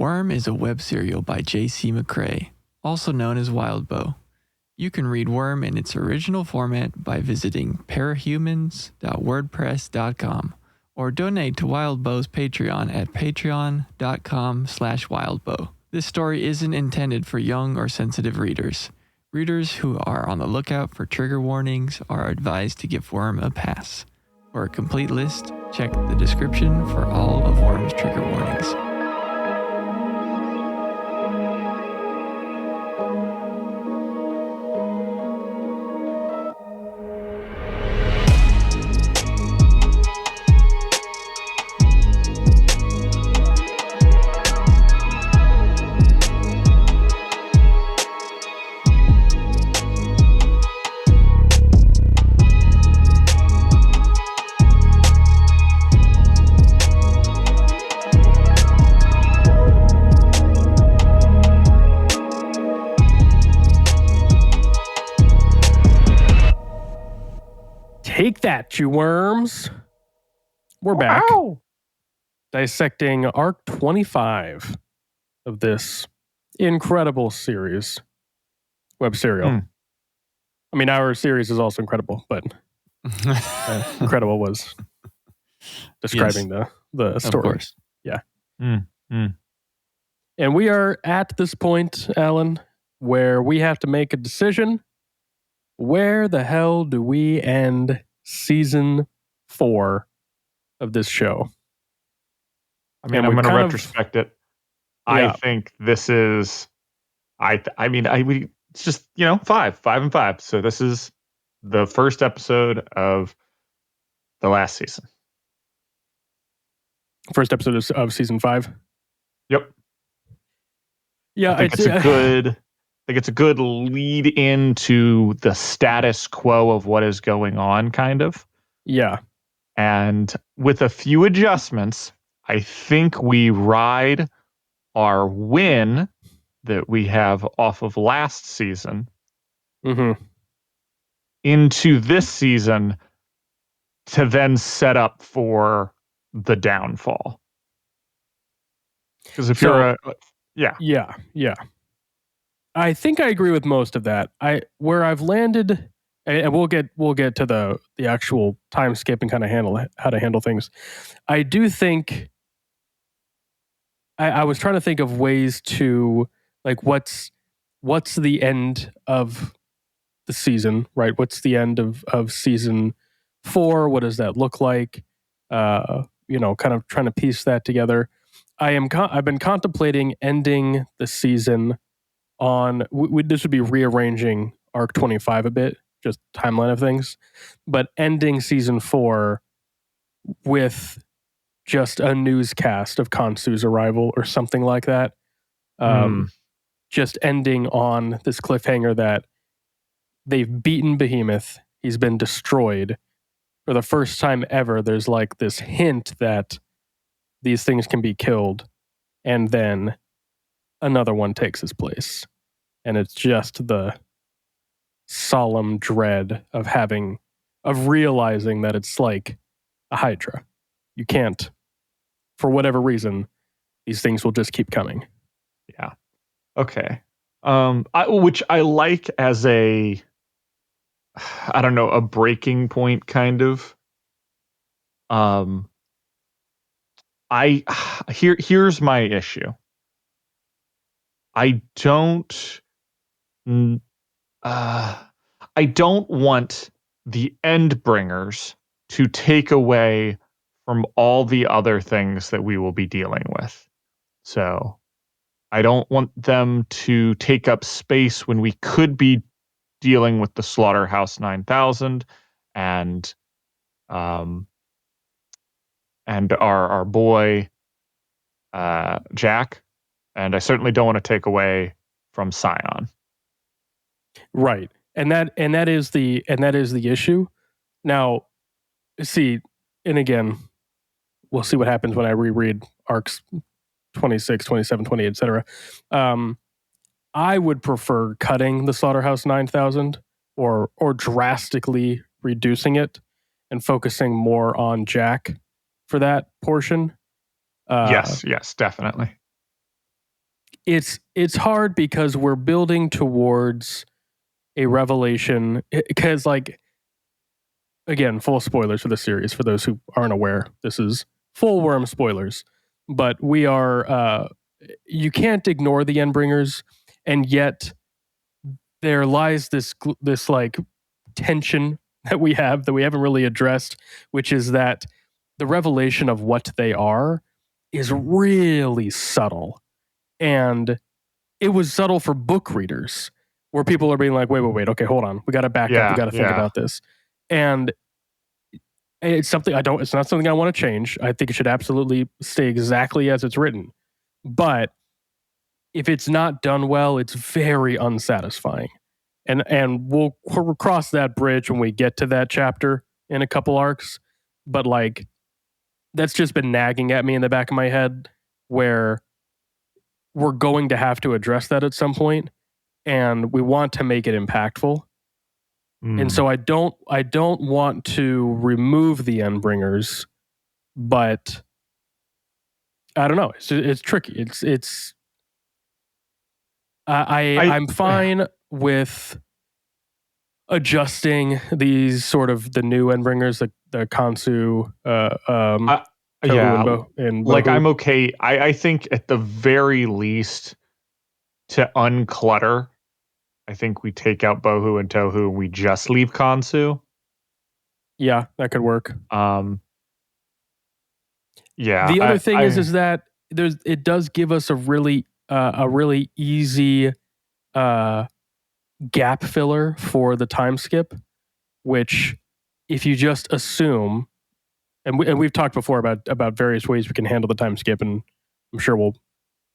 Worm is a web serial by J.C. McCrae, also known as Wildbow. You can read Worm in its original format by visiting parahumans.wordpress.com or donate to Wildbow's Patreon at patreon.com/wildbow. This story isn't intended for young or sensitive readers. Readers who are on the lookout for trigger warnings are advised to give Worm a pass. For a complete list, check the description for all of Worm's trigger warnings. Take that, you worms. We're back. Dissecting Arc 25 of this incredible series. Web serial. I mean, our series is also incredible, but incredible was describing the story. Of course. Yeah. And we are at this point, Alan, where we have to make a decision. Where the hell do we end season 4 of this show? I mean, I'm going to retrospect it. Yeah. I think this is, it's just, 5 and 5. So this is the first episode of the last season. First episode of season 5? Yep. Yeah, I think it's a good lead into the status quo of what is going on, kind of. Yeah. And with a few adjustments, I think we ride our win that we have off of last season into this season to then set up for the downfall. Because if Yeah. I think I agree with most of that. Where I've landed, and we'll get to the actual time skip and kind of how to handle things. I do think I was trying to think of ways to, like, what's the end of the season, right? What's the end of season 4? What does that look like? Kind of trying to piece that together. I've been contemplating ending the season on this would be rearranging arc 25 a bit, just timeline of things, but ending season 4 with just a newscast of Khonsu's arrival or something like that. Just ending on this cliffhanger that they've beaten Behemoth. He's been destroyed. For the first time ever, there's like this hint that these things can be killed, and then another one takes his place. And it's just the solemn dread of realizing that it's like a Hydra. You can't, for whatever reason, these things will just keep coming. Yeah. Okay. Which I like as a breaking point, kind of. Here's my issue. I don't want the Endbringers to take away from all the other things that we will be dealing with. So I don't want them to take up space when we could be dealing with the Slaughterhouse 9000 and our boy Jack. And I certainly don't want to take away from Scion. Right. And that is the issue. Now, see, and again, we'll see what happens when I reread arcs 26, 27, 28, etc. I would prefer cutting the Slaughterhouse 9000 or drastically reducing it and focusing more on Jack for that portion. Yes, definitely. it's hard because we're building towards a revelation. Because, like, again, full spoilers for the series for those who aren't aware. This is full worm spoilers, but we are. You can't ignore the Endbringers, and yet there lies this like tension that we haven't really addressed, which is that the revelation of what they are is really subtle. And it was subtle for book readers, where people are being like, wait, okay, hold on. We got to back up. We got to think about this. And it's not something I want to change. I think it should absolutely stay exactly as it's written. But if it's not done well, it's very unsatisfying. And we'll cross that bridge when we get to that chapter in a couple arcs. But, like, that's just been nagging at me in the back of my head, where we're going to have to address that at some point, and we want to make it impactful. And so I don't want to remove the Endbringers, but I don't know. It's tricky. I'm fine with adjusting these sort of the new Endbringers, the Khonsu, Tohu and like, Bohu. I'm okay. I think at the very least, to unclutter, I think we take out Bohu and Tohu and we just leave Khonsu. Yeah, that could work. Yeah. The other thing is that it does give us a really easy gap filler for the time skip, which, if you just assume, and we've talked before about various ways we can handle the time skip, and I'm sure we'll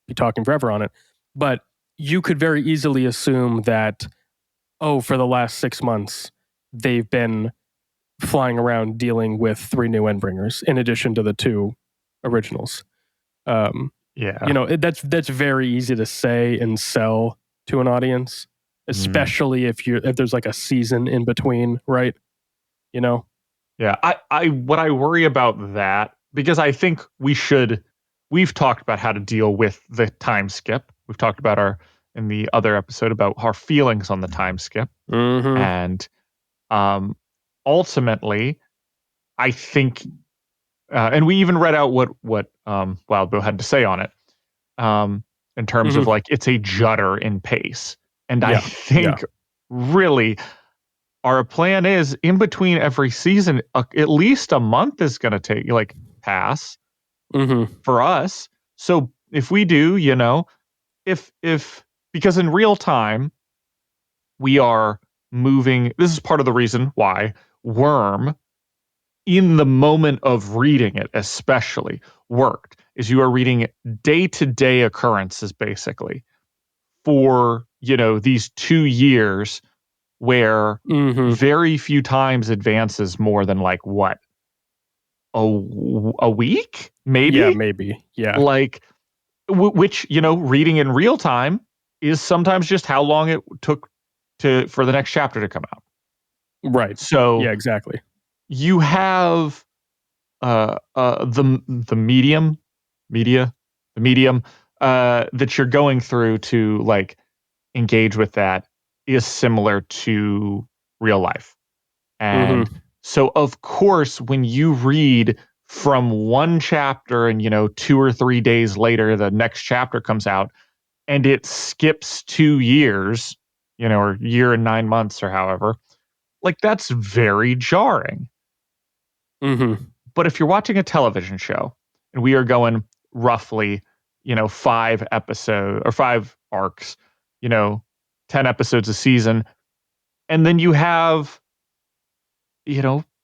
be talking forever on it, but you could very easily assume that, for the last 6 months, they've been flying around dealing with 3 new Endbringers in addition to the 2 originals. That's very easy to say and sell to an audience, especially if there's like a season in between, right? Yeah, what I worry about that, because I think we've talked about how to deal with the time skip. We've talked about in the other episode about our feelings on the time skip. And ultimately, I think, and we even read out what Wild Bill had to say on it, in terms of, like, it's a judder in pace. And I think really our plan is, in between every season, at least a month is going to take, like, pass for us. So if we do, if because in real time we are moving, this is part of the reason why Worm, in the moment of reading it especially, worked, is you are reading day-to-day occurrences basically for, these 2 years, where very few times advances more than, like, what, a week, maybe? Yeah, maybe. Yeah. Like, which, reading in real time is sometimes just how long it took for the next chapter to come out. Right. So yeah, exactly. You have the medium that you're going through to, like, engage with that is similar to real life. And so, of course, when you read from one chapter and, 2 or 3 days later, the next chapter comes out and it skips 2 years, or year and 9 months or however, like, that's very jarring. But if you're watching a television show and we are going roughly, 5 episodes or 5 arcs, 10 episodes a season, and then you have,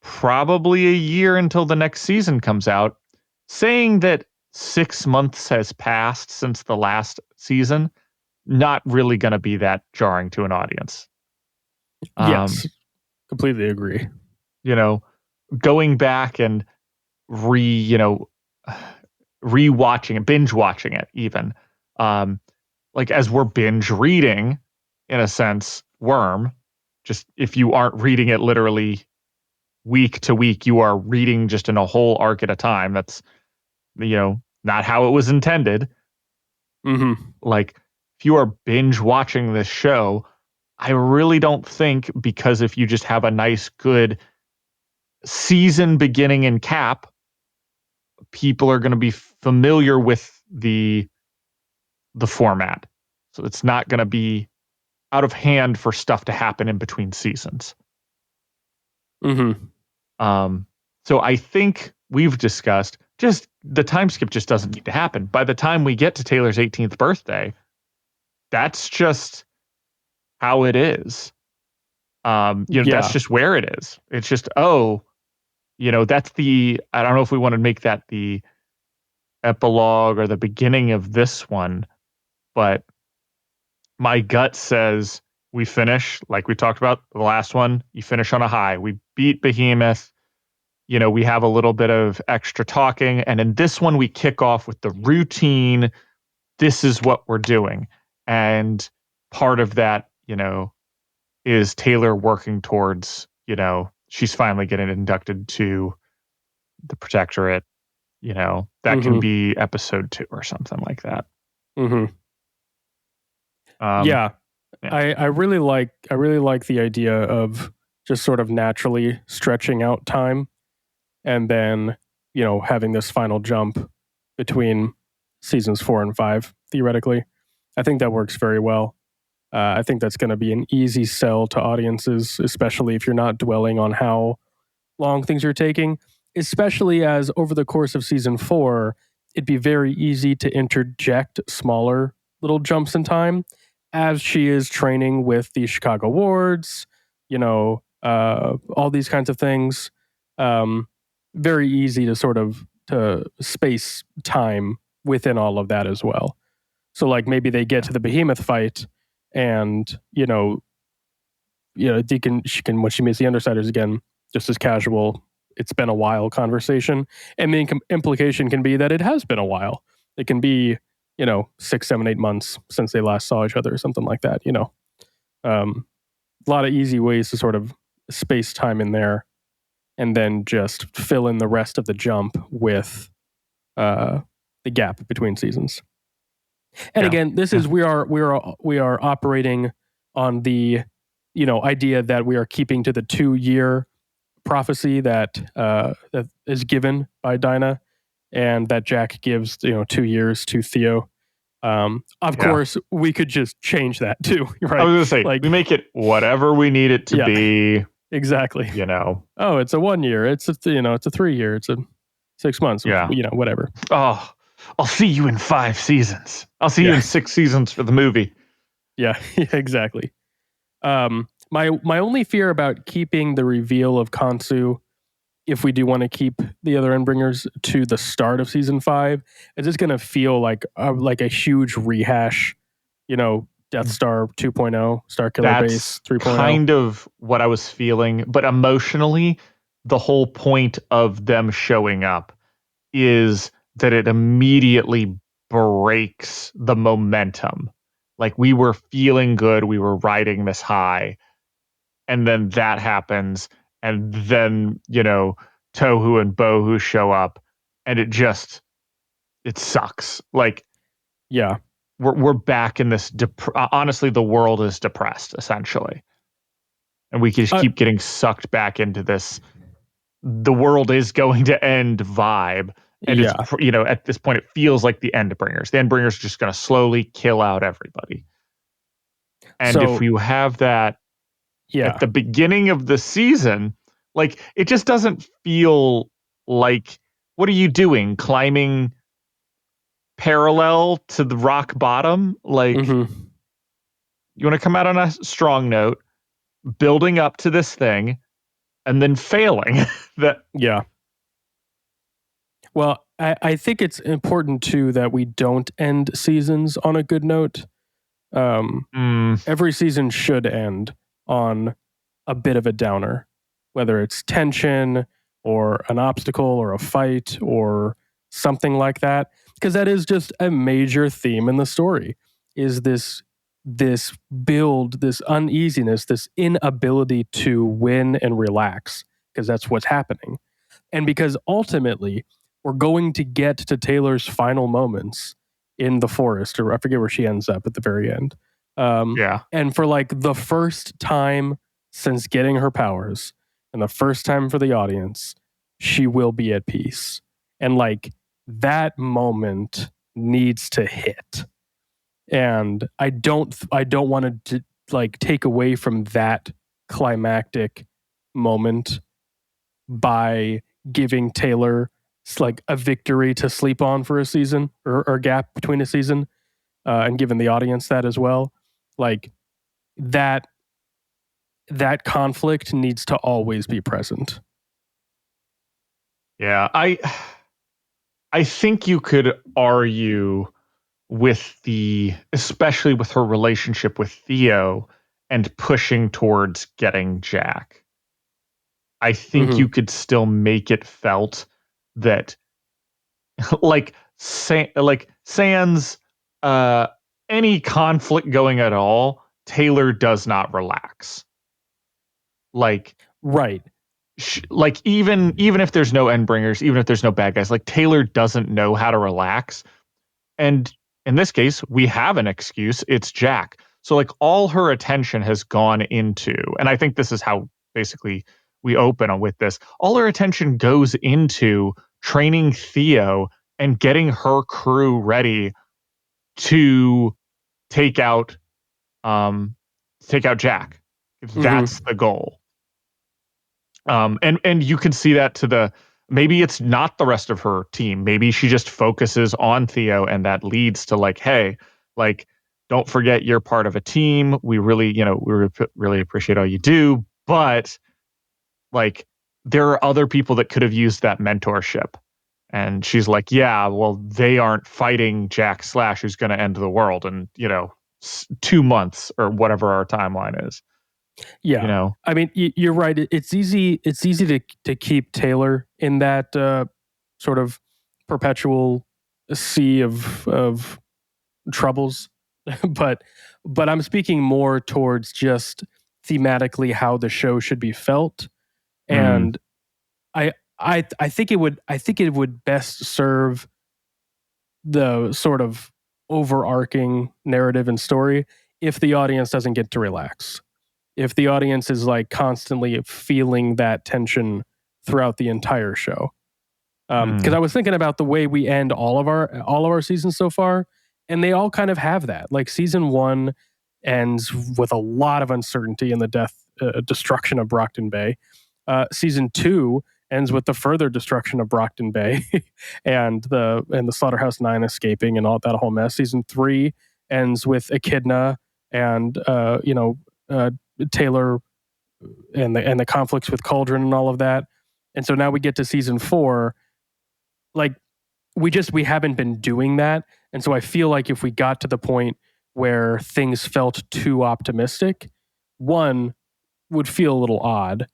probably a year until the next season comes out, saying that 6 months has passed since the last season, not really going to be that jarring to an audience. Yes, completely agree. Going back and rewatching it, binge watching it even, like, as we're binge reading, in a sense, Worm, just if you aren't reading it literally week to week, you are reading just in a whole arc at a time. That's, not how it was intended. Mm-hmm. Like, if you are binge watching this show, I really don't think, because if you just have a nice, good season beginning and cap, people are going to be familiar with the format. So it's not going to be out of hand for stuff to happen in between seasons. Mm-hmm. So I think we've discussed just the time skip just doesn't need to happen. By the time we get to Taylor's 18th birthday, that's just how it is. That's just where it is. It's just, that's I don't know if we want to make that the epilogue or the beginning of this one, but my gut says we finish, like we talked about the last one, you finish on a high. We beat Behemoth. We have a little bit of extra talking. And in this one, we kick off with the routine. This is what we're doing. And part of that, is Taylor working towards, she's finally getting inducted to the Protectorate. That can be episode 2 or something like that. Mm-hmm. Yeah. I really like the idea of just sort of naturally stretching out time and then, having this final jump between seasons 4 and 5, theoretically. I think that works very well. I think that's going to be an easy sell to audiences, especially if you're not dwelling on how long things are taking, especially as over the course of season 4, it'd be very easy to interject smaller little jumps in time as she is training with the Chicago wards, all these kinds of things. Very easy to sort of to space time within all of that as well. So like maybe they get to the Behemoth fight and, she can when she meets the Undersiders again, just as casual, it's been a while conversation. And the implication can be that it has been a while. It can be, 6, 7, 8 months since they last saw each other or something like that, A lot of easy ways to sort of space time in there and then just fill in the rest of the jump with the gap between seasons. And again, this is we are operating on the idea that we are keeping to the 2-year prophecy that is given by Dinah, and that Jack gives 2 years to Theo. Of course, we could just change that too, right? I was going to say, we make it whatever we need it to be. Exactly. Oh, it's a 1 year. It's a it's a 3 year. It's a 6 months. Yeah. Whatever. Oh, I'll see you in 5 seasons. I'll see you in 6 seasons for the movie. Yeah, exactly. My only fear about keeping the reveal of Khonsu, if we do want to keep the other Endbringers to the start of season 5, is it's going to feel like a huge rehash. Death Star 2.0, Starkiller Base 3.0. Kind of what I was feeling, but emotionally, the whole point of them showing up is that it immediately breaks the momentum. Like, we were feeling good, we were riding this high, and then that happens, and then Tohu and Bohu show up, and it sucks. Like, yeah, we're back in this. Honestly, the world is depressed essentially, and we just keep getting sucked back into this. The world is going to end vibe. And it's, at this point, it feels like the Endbringers. The Endbringers are just going to slowly kill out everybody. And if you have that at the beginning of the season, like, it just doesn't feel like, what are you doing? Climbing parallel to the rock bottom? Like, you want to come out on a strong note, building up to this thing, and then failing. Well, I think it's important too that we don't end seasons on a good note. Every season should end on a bit of a downer, whether it's tension or an obstacle or a fight or something like that, because that is just a major theme in the story. Is this build, this uneasiness, this inability to win and relax, because that's what's happening, and because ultimately we're going to get to Taylor's final moments in the forest, or I forget where she ends up at the very end. Yeah. And for like the first time since getting her powers, and the first time for the audience, she will be at peace. And like that moment needs to hit. And I don't want to like take away from that climactic moment by giving Taylor like a victory to sleep on for a season, or gap between a season, and giving the audience that as well. Like that conflict needs to always be present. Yeah, I think you could argue with especially with her relationship with Theo and pushing towards getting Jack. I think you could still make it felt that like sans any conflict going at all, Taylor does not relax. Like Right. like even if there's no Endbringers, even if there's no bad guys, like Taylor doesn't know how to relax. And in this case, we have an excuse. It's Jack. So like all her attention has gone into, and I think this is how basically we open with this. All her attention goes into training Theo and getting her crew ready to take out Jack. That's the goal. And you can see that maybe it's not the rest of her team. Maybe she just focuses on Theo, and that leads to like, hey, like, don't forget you're part of a team. We really, really appreciate all you do. But like, there are other people that could have used that mentorship. And she's like, yeah, well, they aren't fighting Jack Slash, who's going to end the world in, 2 months or whatever our timeline is. Yeah. I mean, you're right. It's easy to keep Taylor in that sort of perpetual sea of troubles. but I'm speaking more towards just thematically how the show should be felt. And I think it would best serve the sort of overarching narrative and story if the audience doesn't get to relax. If the audience is like constantly feeling that tension throughout the entire show. Because I was thinking about the way we end all of our seasons so far, and they all kind of have that. Like season 1 ends with a lot of uncertainty and the destruction of Brockton Bay. Season 2 ends with the further destruction of Brockton Bay and the Slaughterhouse 9 escaping and all that whole mess. Season 3 ends with Echidna and Taylor and the conflicts with Cauldron and all of that. And so now we get to season 4. Like we haven't been doing that. And so I feel like if we got to the point where things felt too optimistic, 1 would feel a little odd,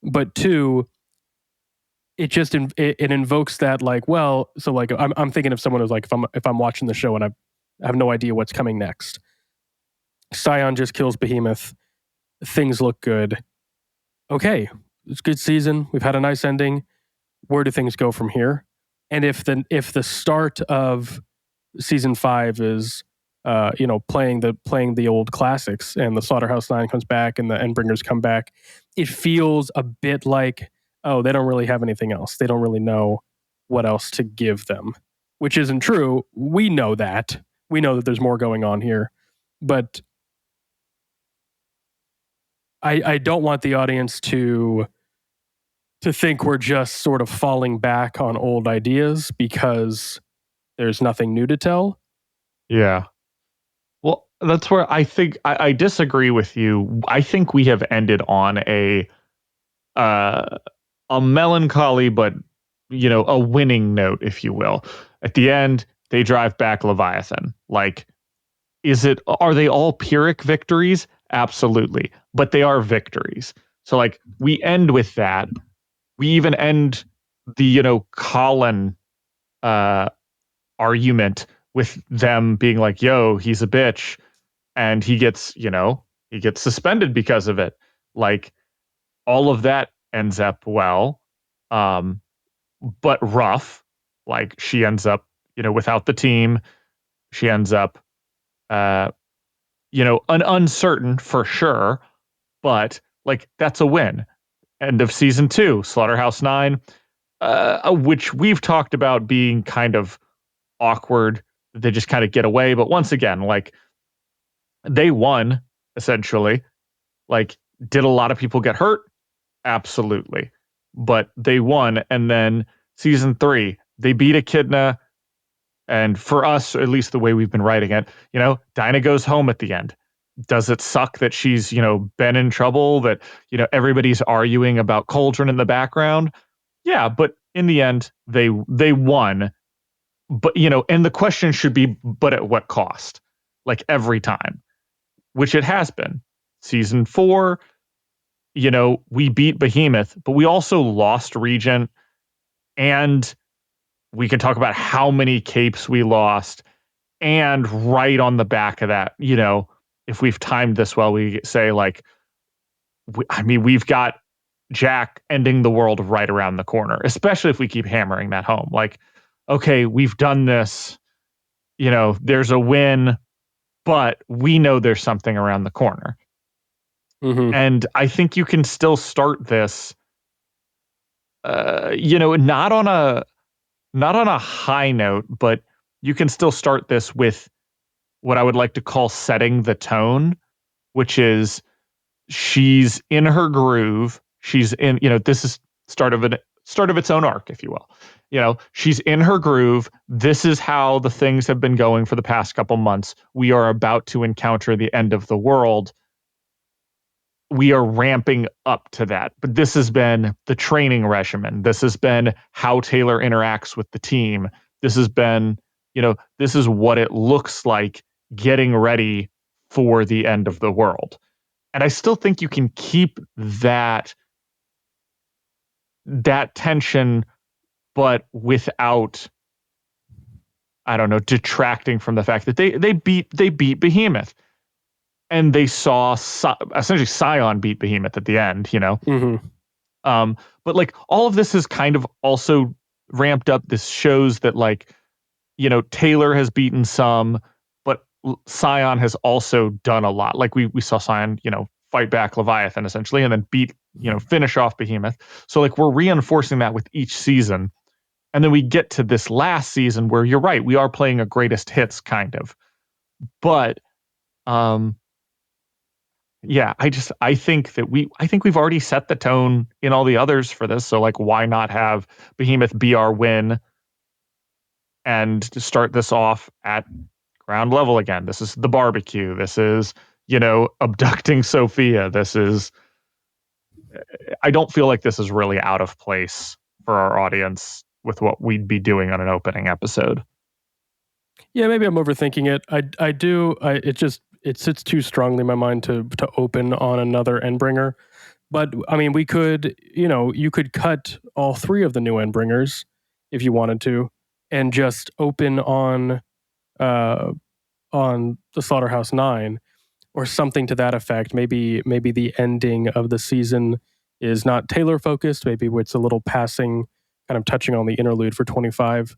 but 2, it just it invokes that like, well, so like I'm thinking of someone who's like, if I'm watching the show and I have no idea what's coming next. Scion just kills Behemoth. Things look good. Okay, it's a good season. We've had a nice ending. Where do things go from here? And if the start of season 5 is playing the old classics, and the Slaughterhouse 9 comes back and the Endbringers come back, it feels a bit like, oh, they don't really have anything else. They don't really know what else to give them, which isn't true. We know that. We know that there's more going on here, but I don't want the audience to think we're just sort of falling back on old ideas because there's nothing new to tell. Yeah. Well, that's where I think I disagree with you. I think we have ended on a melancholy, but a winning note, if you will. At the end, they drive back Leviathan. Like, are they all Pyrrhic victories? Absolutely. But they are victories. So like we end with that. We even end the, Colin argument with them being like, yo, he's a bitch. And he gets suspended because of it. Like all of that ends up well. But rough. Like she ends up, without the team. she ends up, uncertain for sure, but like that's a win. End of season 2, Slaughterhouse 9, which we've talked about being kind of awkward. They just kind of get away. But once again, like they won essentially. Like, did a lot of people get hurt? Absolutely. But they won. And then season 3, they beat Echidna. And for us, or at least the way we've been writing it, Dinah goes home at the end. Does it suck that she's, been in trouble, that, everybody's arguing about Cauldron in the background? Yeah, but in the end, they won. But, and the question should be, but at what cost? Like every time, which it has been. Season 4, we beat Behemoth, but we also lost Regent. And we can talk about how many capes we lost. And right on the back of that, if we've timed this well, we say like, we've got Jack ending the world right around the corner, especially if we keep hammering that home. Like, okay, we've done this, there's a win, but we know there's something around the corner. Mm-hmm. And I think you can still start this, not on a high note, but you can still start this with what I would like to call setting the tone, which is she's in her groove. She's in, this is start of its own arc, if you will. She's in her groove. This is how the things have been going for the past couple months. We are about to encounter the end of the world. We are ramping up to that. But this has been the training regimen. This has been how Taylor interacts with the team. This has been, this is what it looks like getting ready for the end of the world. And I still think you can keep that tension, but without, I don't know, detracting from the fact that they beat Behemoth. And they saw essentially Scion beat Behemoth at the end, Mm-hmm. But like all of this is kind of also ramped up. This shows that like, Taylor has beaten some, but Scion has also done a lot. Like we saw Scion, fight back Leviathan essentially, and then finish off Behemoth. So like we're reinforcing that with each season. And then we get to this last season where you're right, we are playing a greatest hits kind of. But yeah, I think we've already set the tone in all the others for this. So like, why not have Behemoth be our win and to start this off at ground level again? This is the barbecue. This is, abducting Sophia. I don't feel like this is really out of place for our audience with what we'd be doing on an opening episode. Yeah, maybe I'm overthinking it. I do. It sits too strongly in my mind to open on another Endbringer. But I mean, we could, you could cut all 3 of the new Endbringers if you wanted to, and just open on the Slaughterhouse 9 or something to that effect. Maybe the ending of the season is not Taylor focused. Maybe it's a little passing, kind of touching on the interlude for 25.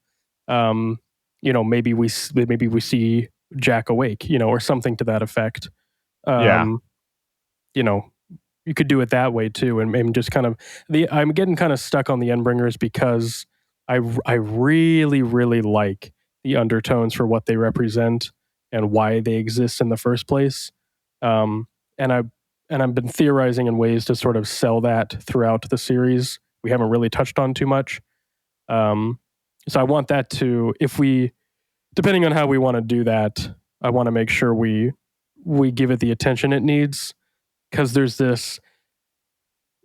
Maybe we see Jack awake, or something to that effect. Yeah. You could do it that way too, and just kind of I'm getting kind of stuck on the Endbringers because I really, really like the undertones for what they represent and why they exist in the first place. And I've been theorizing in ways to sort of sell that throughout the series. We haven't really touched on too much. So I want that to, depending on how we want to do that, I want to make sure we give it the attention it needs, because there's this,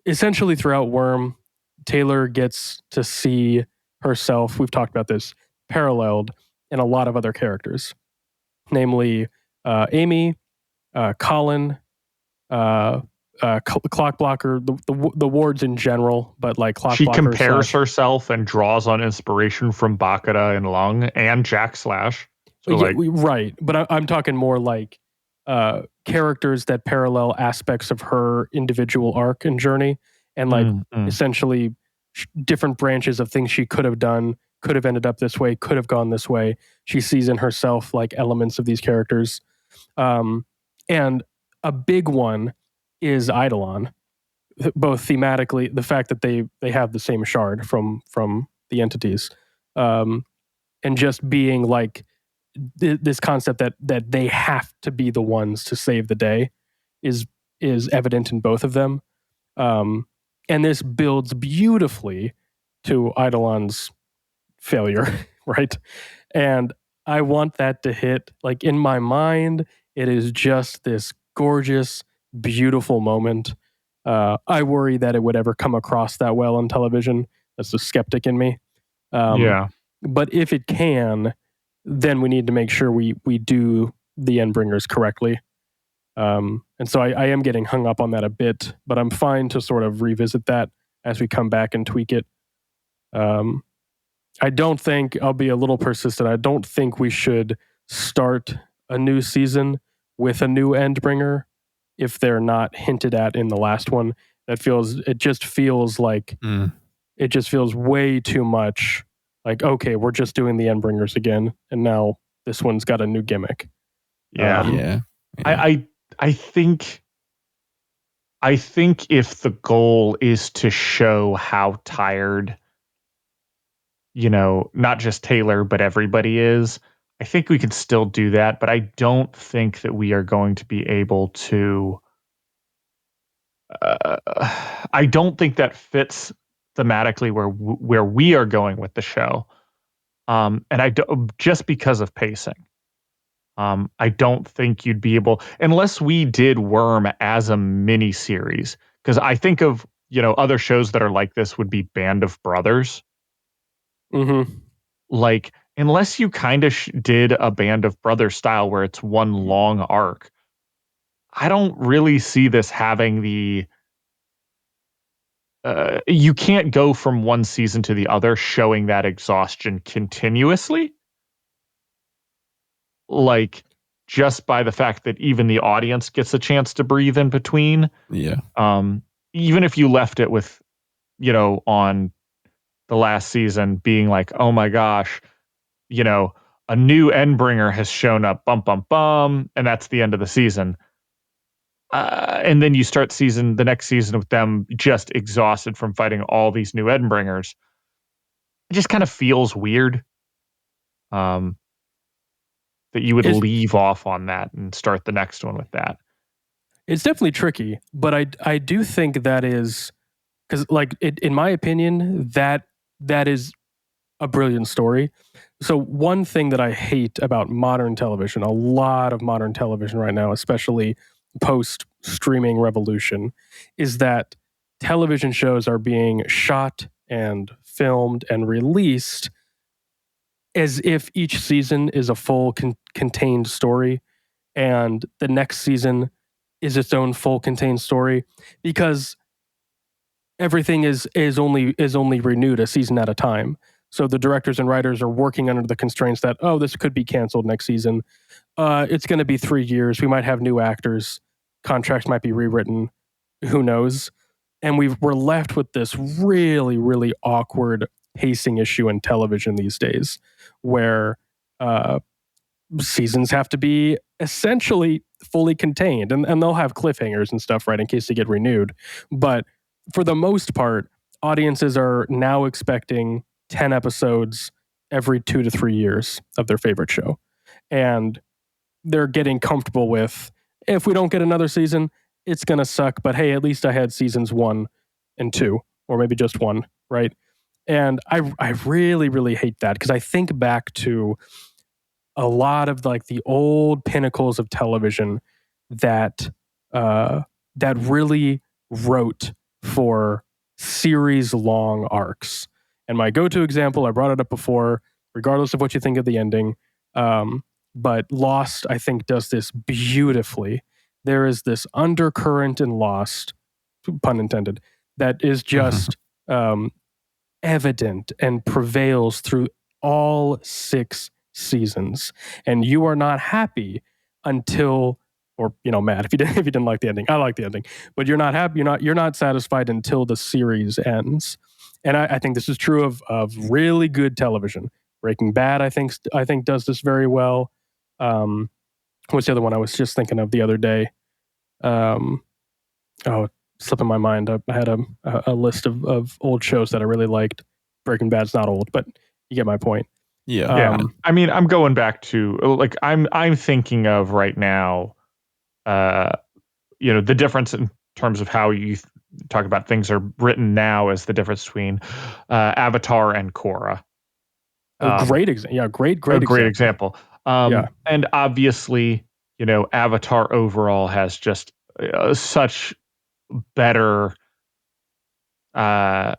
essentially throughout Worm, Taylor gets to see herself, we've talked about this, paralleled in a lot of other characters, namely Amy, Colin, Clockblocker, the wards in general, but like Clockblocker. She compares herself and draws on inspiration from Bakura and Lung and Jack Slash. So right, but I'm talking more like characters that parallel aspects of her individual arc and journey, and like essentially different branches of things she could have done, could have ended up this way, could have gone this way. She sees in herself like elements of these characters. And a big one is Eidolon, both thematically, the fact that they have the same shard from the entities, and just being like this concept that they have to be the ones to save the day is evident in both of them. And this builds beautifully to Eidolon's failure, right? And I want that to hit, like in my mind, it is just this gorgeous, beautiful moment. I worry that it would ever come across that well on television. That's the skeptic in me. Yeah. But if it can, then we need to make sure we do the Endbringers correctly. And so I am getting hung up on that a bit, but I'm fine to sort of revisit that as we come back and tweak it. I don't think, I'll be a little persistent, I don't think we should start a new season with a new Endbringer if they're not hinted at in the last one. It just feels way too much like, okay, we're just doing the Endbringers again, and now this one's got a new gimmick. Yeah. I think if the goal is to show how tired, not just Taylor, but everybody is, I think we can still do that, but I don't think that we are going to be able to. I don't think that fits thematically where we are going with the show. And just because of pacing. I don't think you'd be able, unless we did Worm as a mini series, because I think of, other shows that are like this would be Band of Brothers. Mm-hmm. Like, unless you kind of did a Band of Brothers style where it's one long arc, I don't really see this having the. You can't go from one season to the other showing that exhaustion continuously. Like, just by the fact that even the audience gets a chance to breathe in between. Yeah. Even if you left it with, on the last season being like, oh my gosh, a new Endbringer has shown up, bum, bum, bum, and that's the end of the season. And then you start the next season with them just exhausted from fighting all these new Endbringers. It just kind of feels weird. That you would leave off on that and start the next one with that. It's definitely tricky, but I do think that is, because like in my opinion, that is a brilliant story. So one thing that I hate about modern television, a lot of modern television right now, especially post streaming revolution, is that television shows are being shot and filmed and released as if each season is a full contained story, and the next season is its own full contained story, because everything is only renewed a season at a time. So the directors and writers are working under the constraints that, oh, this could be canceled next season. It's going to be 3 years. We might have new actors. Contracts might be rewritten. Who knows? And we're left with this really, really awkward pacing issue in television these days, where seasons have to be essentially fully contained, and they'll have cliffhangers and stuff, right, in case they get renewed. But for the most part, audiences are now expecting 10 episodes every 2 to 3 years of their favorite show. And they're getting comfortable with, if we don't get another season, it's going to suck, but hey, at least I had seasons 1 and 2, or maybe just 1, right? And I really, really hate that, because I think back to a lot of like the old pinnacles of television that really wrote for series-long arcs. And my go-to example, I brought it up before, regardless of what you think of the ending, but Lost, I think, does this beautifully. There is this undercurrent in Lost, pun intended, that is just evident and prevails through all 6 seasons. And you are not happy until, or mad if you didn't like the ending. I like the ending, but you're not happy. You're not satisfied until the series ends. And I think this is true of really good television. Breaking Bad, I think does this very well. What's the other one I was just thinking of the other day? Slipping my mind. I had a list of old shows that I really liked. Breaking Bad's not old, but you get my point. Yeah. I mean, I'm going back to like I'm thinking of right now, the difference in terms of how you talk about things are written now is the difference between Avatar and Korra. Great example. Yeah, great example. Yeah. And obviously, Avatar overall has just such better, such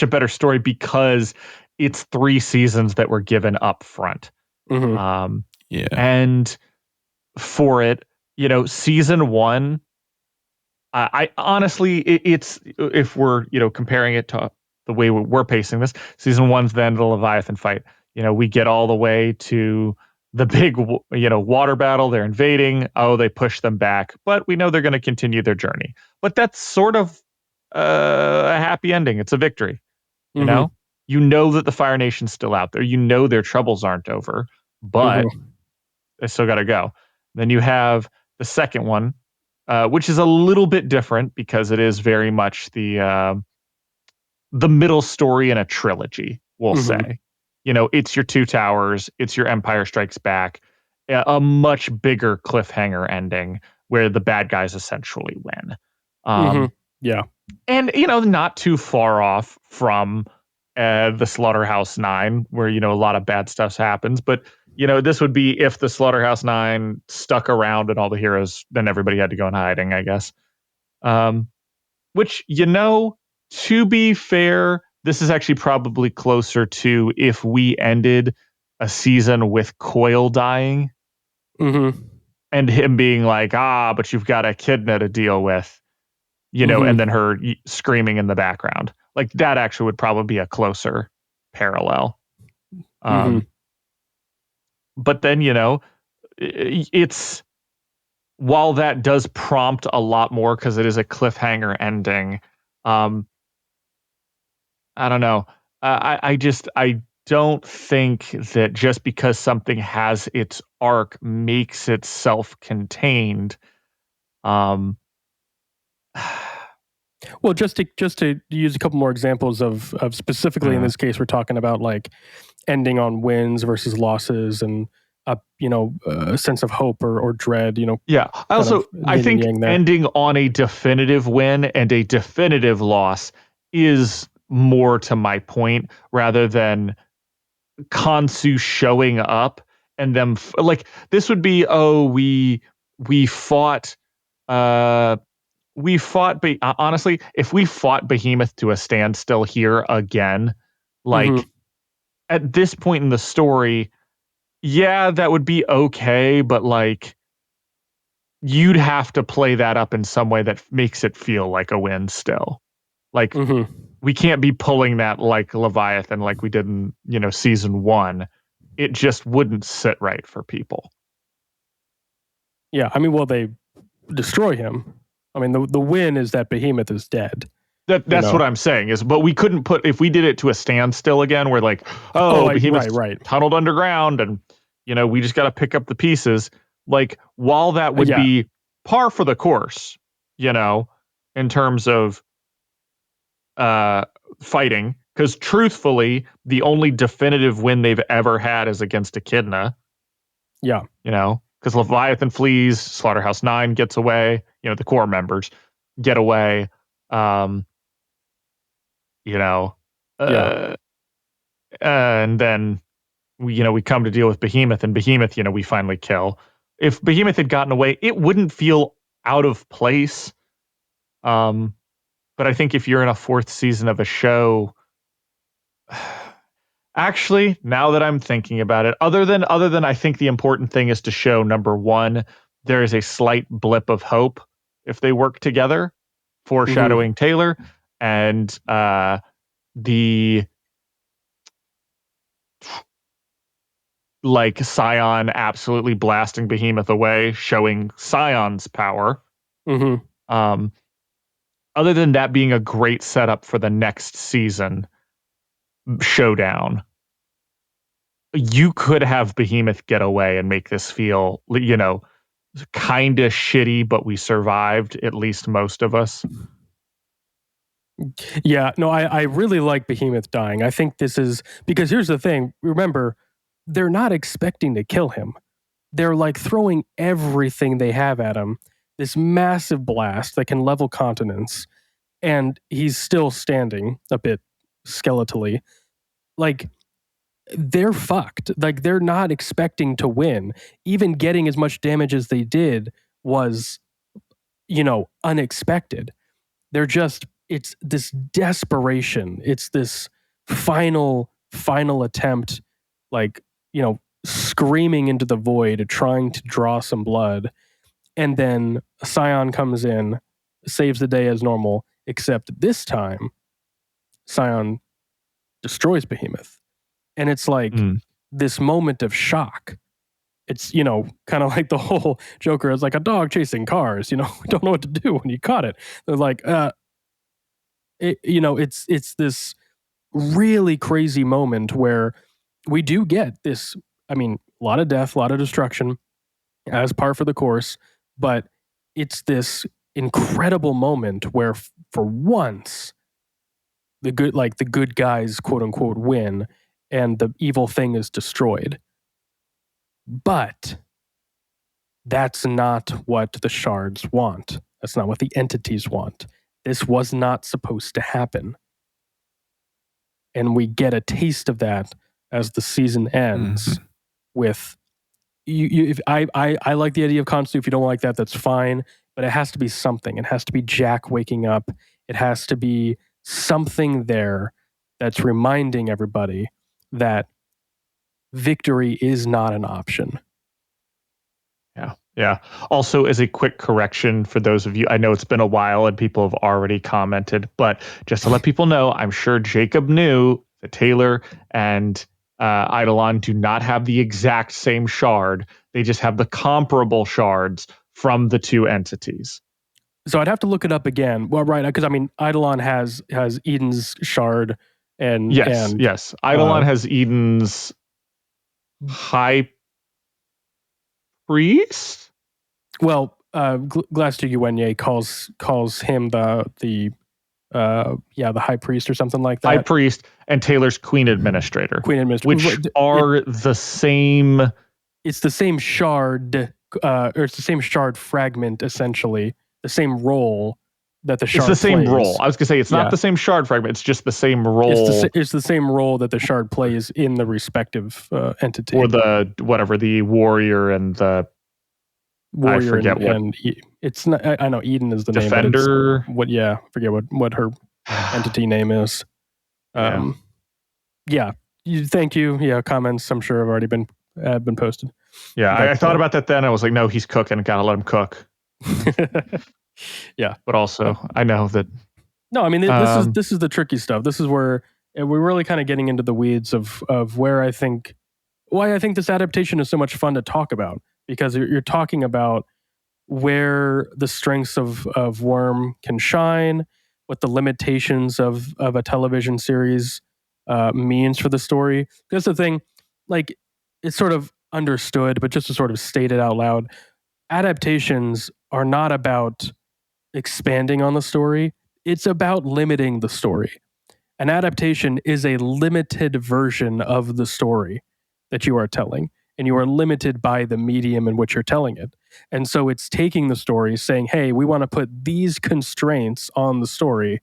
a better story because it's 3 seasons that were given up front. Mm-hmm. Yeah. And for it, season 1, I honestly, it's if we're comparing it to the way we're pacing this, season 1's then the Leviathan fight. We get all the way to the big water battle. They're invading. Oh, they push them back, but we know they're going to continue their journey. But that's sort of a happy ending. It's a victory. You know that the Fire Nation's still out there. Their troubles aren't over, but they still got to go. Then you have the second one, which is a little bit different because it is very much the middle story in a trilogy, we'll say. It's your Two Towers, it's your Empire Strikes Back, a much bigger cliffhanger ending where the bad guys essentially win. Yeah. And, not too far off from the Slaughterhouse 9, where, a lot of bad stuff happens. But, this would be if the Slaughterhouse 9 stuck around and all the heroes, then everybody had to go in hiding, I guess. Which, to be fair, this is actually probably closer to if we ended a season with Coil dying and him being like, but you've got Echidna to deal with. And then her screaming in the background. Like that actually would probably be a closer parallel. But then, it's while that does prompt a lot more because it is a cliffhanger ending. I don't know. I don't think that just because something has its arc makes it self-contained. Well, just to use a couple more examples of specifically in this case, we're talking about like ending on wins versus losses and a sense of hope or dread. Yeah. I think ending on a definitive win and a definitive loss is more to my point rather than Khonsu showing up and them like this would be we fought honestly, if we fought Behemoth to a standstill here again, like at this point in the story, yeah, that would be okay, but like you'd have to play that up in some way that makes it feel like a win still. Like we can't be pulling that like Leviathan like we did in, season 1. It just wouldn't sit right for people. Yeah, I mean, well, they destroy him. I mean, the win is that Behemoth is dead. That's what I'm saying is, but we couldn't if we did it to a standstill again, we're like, Behemoth's tunneled underground and, we just got to pick up the pieces. Like, while that would be par for the course, in terms of fighting, because truthfully, the only definitive win they've ever had is against Echidna. Yeah. Because Leviathan flees, Slaughterhouse 9 gets away, the core members get away. And then we come to deal with Behemoth, and Behemoth, we finally kill. If Behemoth had gotten away, it wouldn't feel out of place. But I think if you're in a 4th season of a show, actually, now that I'm thinking about it, other than I think the important thing is to show, number 1, there is a slight blip of hope if they work together, foreshadowing Taylor, and the like Scion absolutely blasting Behemoth away, showing Scion's power. other than that being a great setup for the next season showdown, you could have Behemoth get away and make this feel, kind of shitty, but we survived, at least most of us. Yeah, no, I really like Behemoth dying. I think this is because here's the thing. Remember, they're not expecting to kill him. They're like throwing everything they have at him. This massive blast that can level continents, and he's still standing a bit skeletally. Like, they're fucked. Like, they're not expecting to win. Even getting as much damage as they did was, unexpected. They're just, it's this desperation. It's this final attempt, like, screaming into the void, trying to draw some blood. And then Scion comes in, saves the day as normal, except this time, Scion destroys Behemoth. And it's like this moment of shock. It's, kind of like the whole Joker is like a dog chasing cars, we don't know what to do when you caught it. They're like, it's this really crazy moment where we do get this, a lot of death, a lot of destruction as par for the course, but it's this incredible moment where for once the good guys, quote unquote, win and the evil thing is destroyed. But that's not what the shards want. That's not what the entities want. This was not supposed to happen. And we get a taste of that as the season ends with I like the idea of Khonsu. If you don't like that, that's fine. But it has to be something. It has to be Jack waking up. It has to be something there that's reminding everybody that victory is not an option. Yeah. Also, as a quick correction for those of you, I know it's been a while and people have already commented, but just to let people know, I'm sure Jacob knew that Taylor and Eidolon do not have the exact same shard. They just have the comparable shards from the two entities. So I'd have to look it up again. Well, right, because Eidolon has Eden's shard, and yes. Eidolon has Eden's high priest. Well, Glaster Uenye calls him the high priest or something like that. High priest and Taylor's queen administrator. Which are the same. It's the same shard, or it's the same shard fragment, essentially. The same role that the shard plays. It's the same role. I was going to say, it's not the same shard fragment. It's just the same role. It's the same role that the shard plays in the respective entity. Or the warrior and the... I forget it's not. I know Eden is the Defender. name. I forget what her entity name is. Thank you. Yeah, comments I'm sure have already been posted. Yeah, I thought about that then. I was like, no, he's cooking. Gotta let him cook. Yeah, but also I know that. No, this is the tricky stuff. This is where we're really kind of getting into the weeds of why I think this adaptation is so much fun to talk about. Because you're talking about where the strengths of Worm can shine, what the limitations of a television series means for the story. That's the thing, like, it's sort of understood, but just to sort of state it out loud, adaptations are not about expanding on the story. It's about limiting the story. An adaptation is a limited version of the story that you are telling. And you are limited by the medium in which you're telling it. And so it's taking the story, saying, hey, we want to put these constraints on the story.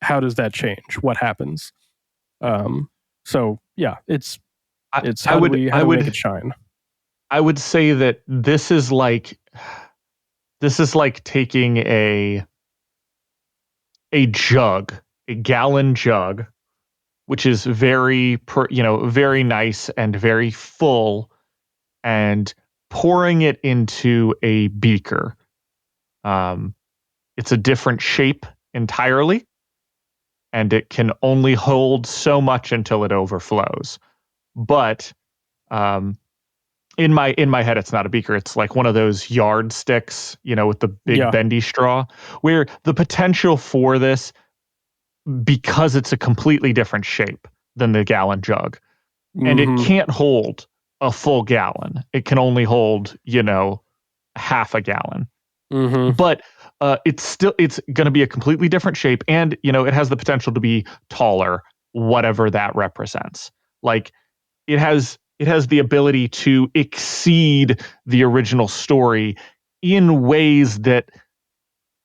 How does that change? What happens? It's how do we make it shine? I would say that this is like taking a jug, a gallon jug, which is very nice and very full, and pouring it into a beaker. It's a different shape entirely, and it can only hold so much until it overflows. But in my head, it's not a beaker. It's like one of those yardsticks, with the big bendy straw, where the potential for this, because it's a completely different shape than the gallon jug, and it can't hold a full gallon. It can only hold, half a gallon. But it's going to be a completely different shape, and it has the potential to be taller, whatever that represents. Like it has the ability to exceed the original story in ways that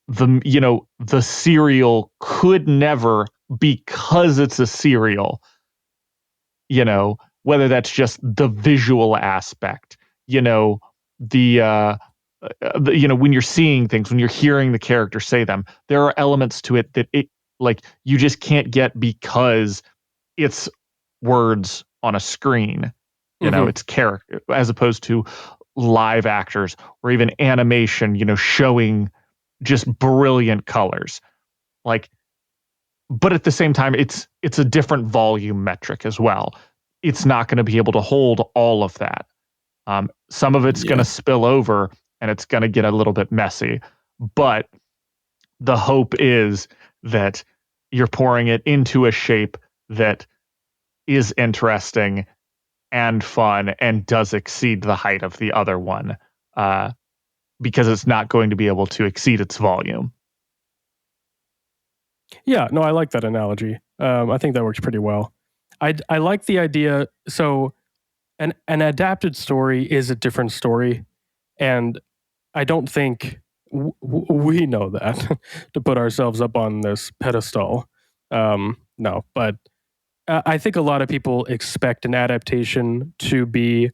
the serial could never, because it's a serial. Whether that's just the visual aspect, the when you're seeing things, when you're hearing the character say them, there are elements to it that you just can't get because it's words on a screen. It's character, as opposed to live actors or even animation, showing just brilliant colors. But at the same time, it's a different volume metric as well. It's not going to be able to hold all of that. Some of it's going to spill over, and it's going to get a little bit messy. But the hope is that you're pouring it into a shape that is interesting and fun and does exceed the height of the other one, because it's not going to be able to exceed its volume. Yeah, no, I like that analogy. I think that works pretty well. I like the idea. So an adapted story is a different story, and I don't think we know that to put ourselves up on this pedestal. No, but I think a lot of people expect an adaptation to be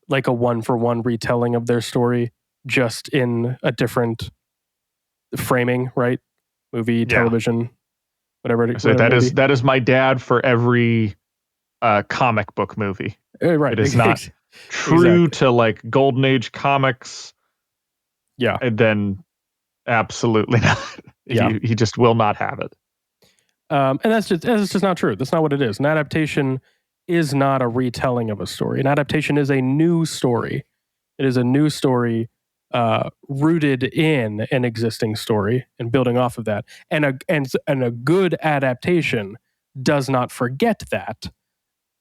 like a one-for-one retelling of their story, just in a different framing, right? Movie, television, whatever. So that is my dad for every comic book movie. Right. It is not true to like Golden Age comics. Yeah. And then absolutely not. He just will not have it. And that's just not true. That's not what it is. An adaptation is not a retelling of a story. An adaptation is a new story. It is a new story rooted in an existing story and building off of that. And a good adaptation does not forget that.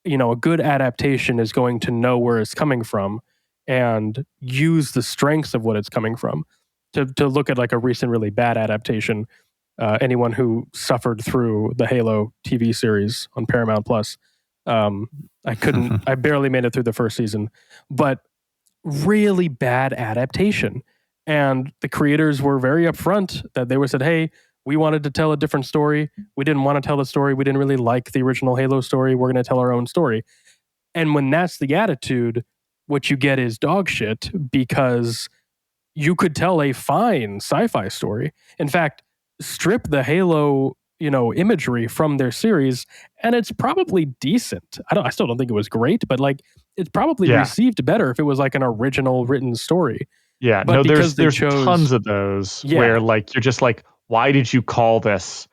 A good adaptation is going to know where it's coming from and use the strengths of what it's coming from. To look at like a recent really bad adaptation, anyone who suffered through the Halo TV series on Paramount Plus, I barely made it through the first season, but really bad adaptation. And the creators were very upfront that they were said, hey, we wanted to tell a different story. We didn't want to tell the story. We didn't really like the original Halo story. We're going to tell our own story. And when that's the attitude, what you get is dog shit, because you could tell a fine sci-fi story. In fact, strip the Halo, imagery from their series, and it's probably decent. I still don't think it was great, but like it's probably received better if it was like an original written story. Yeah, but no, there's tons of those where like you're just like, why did you call this?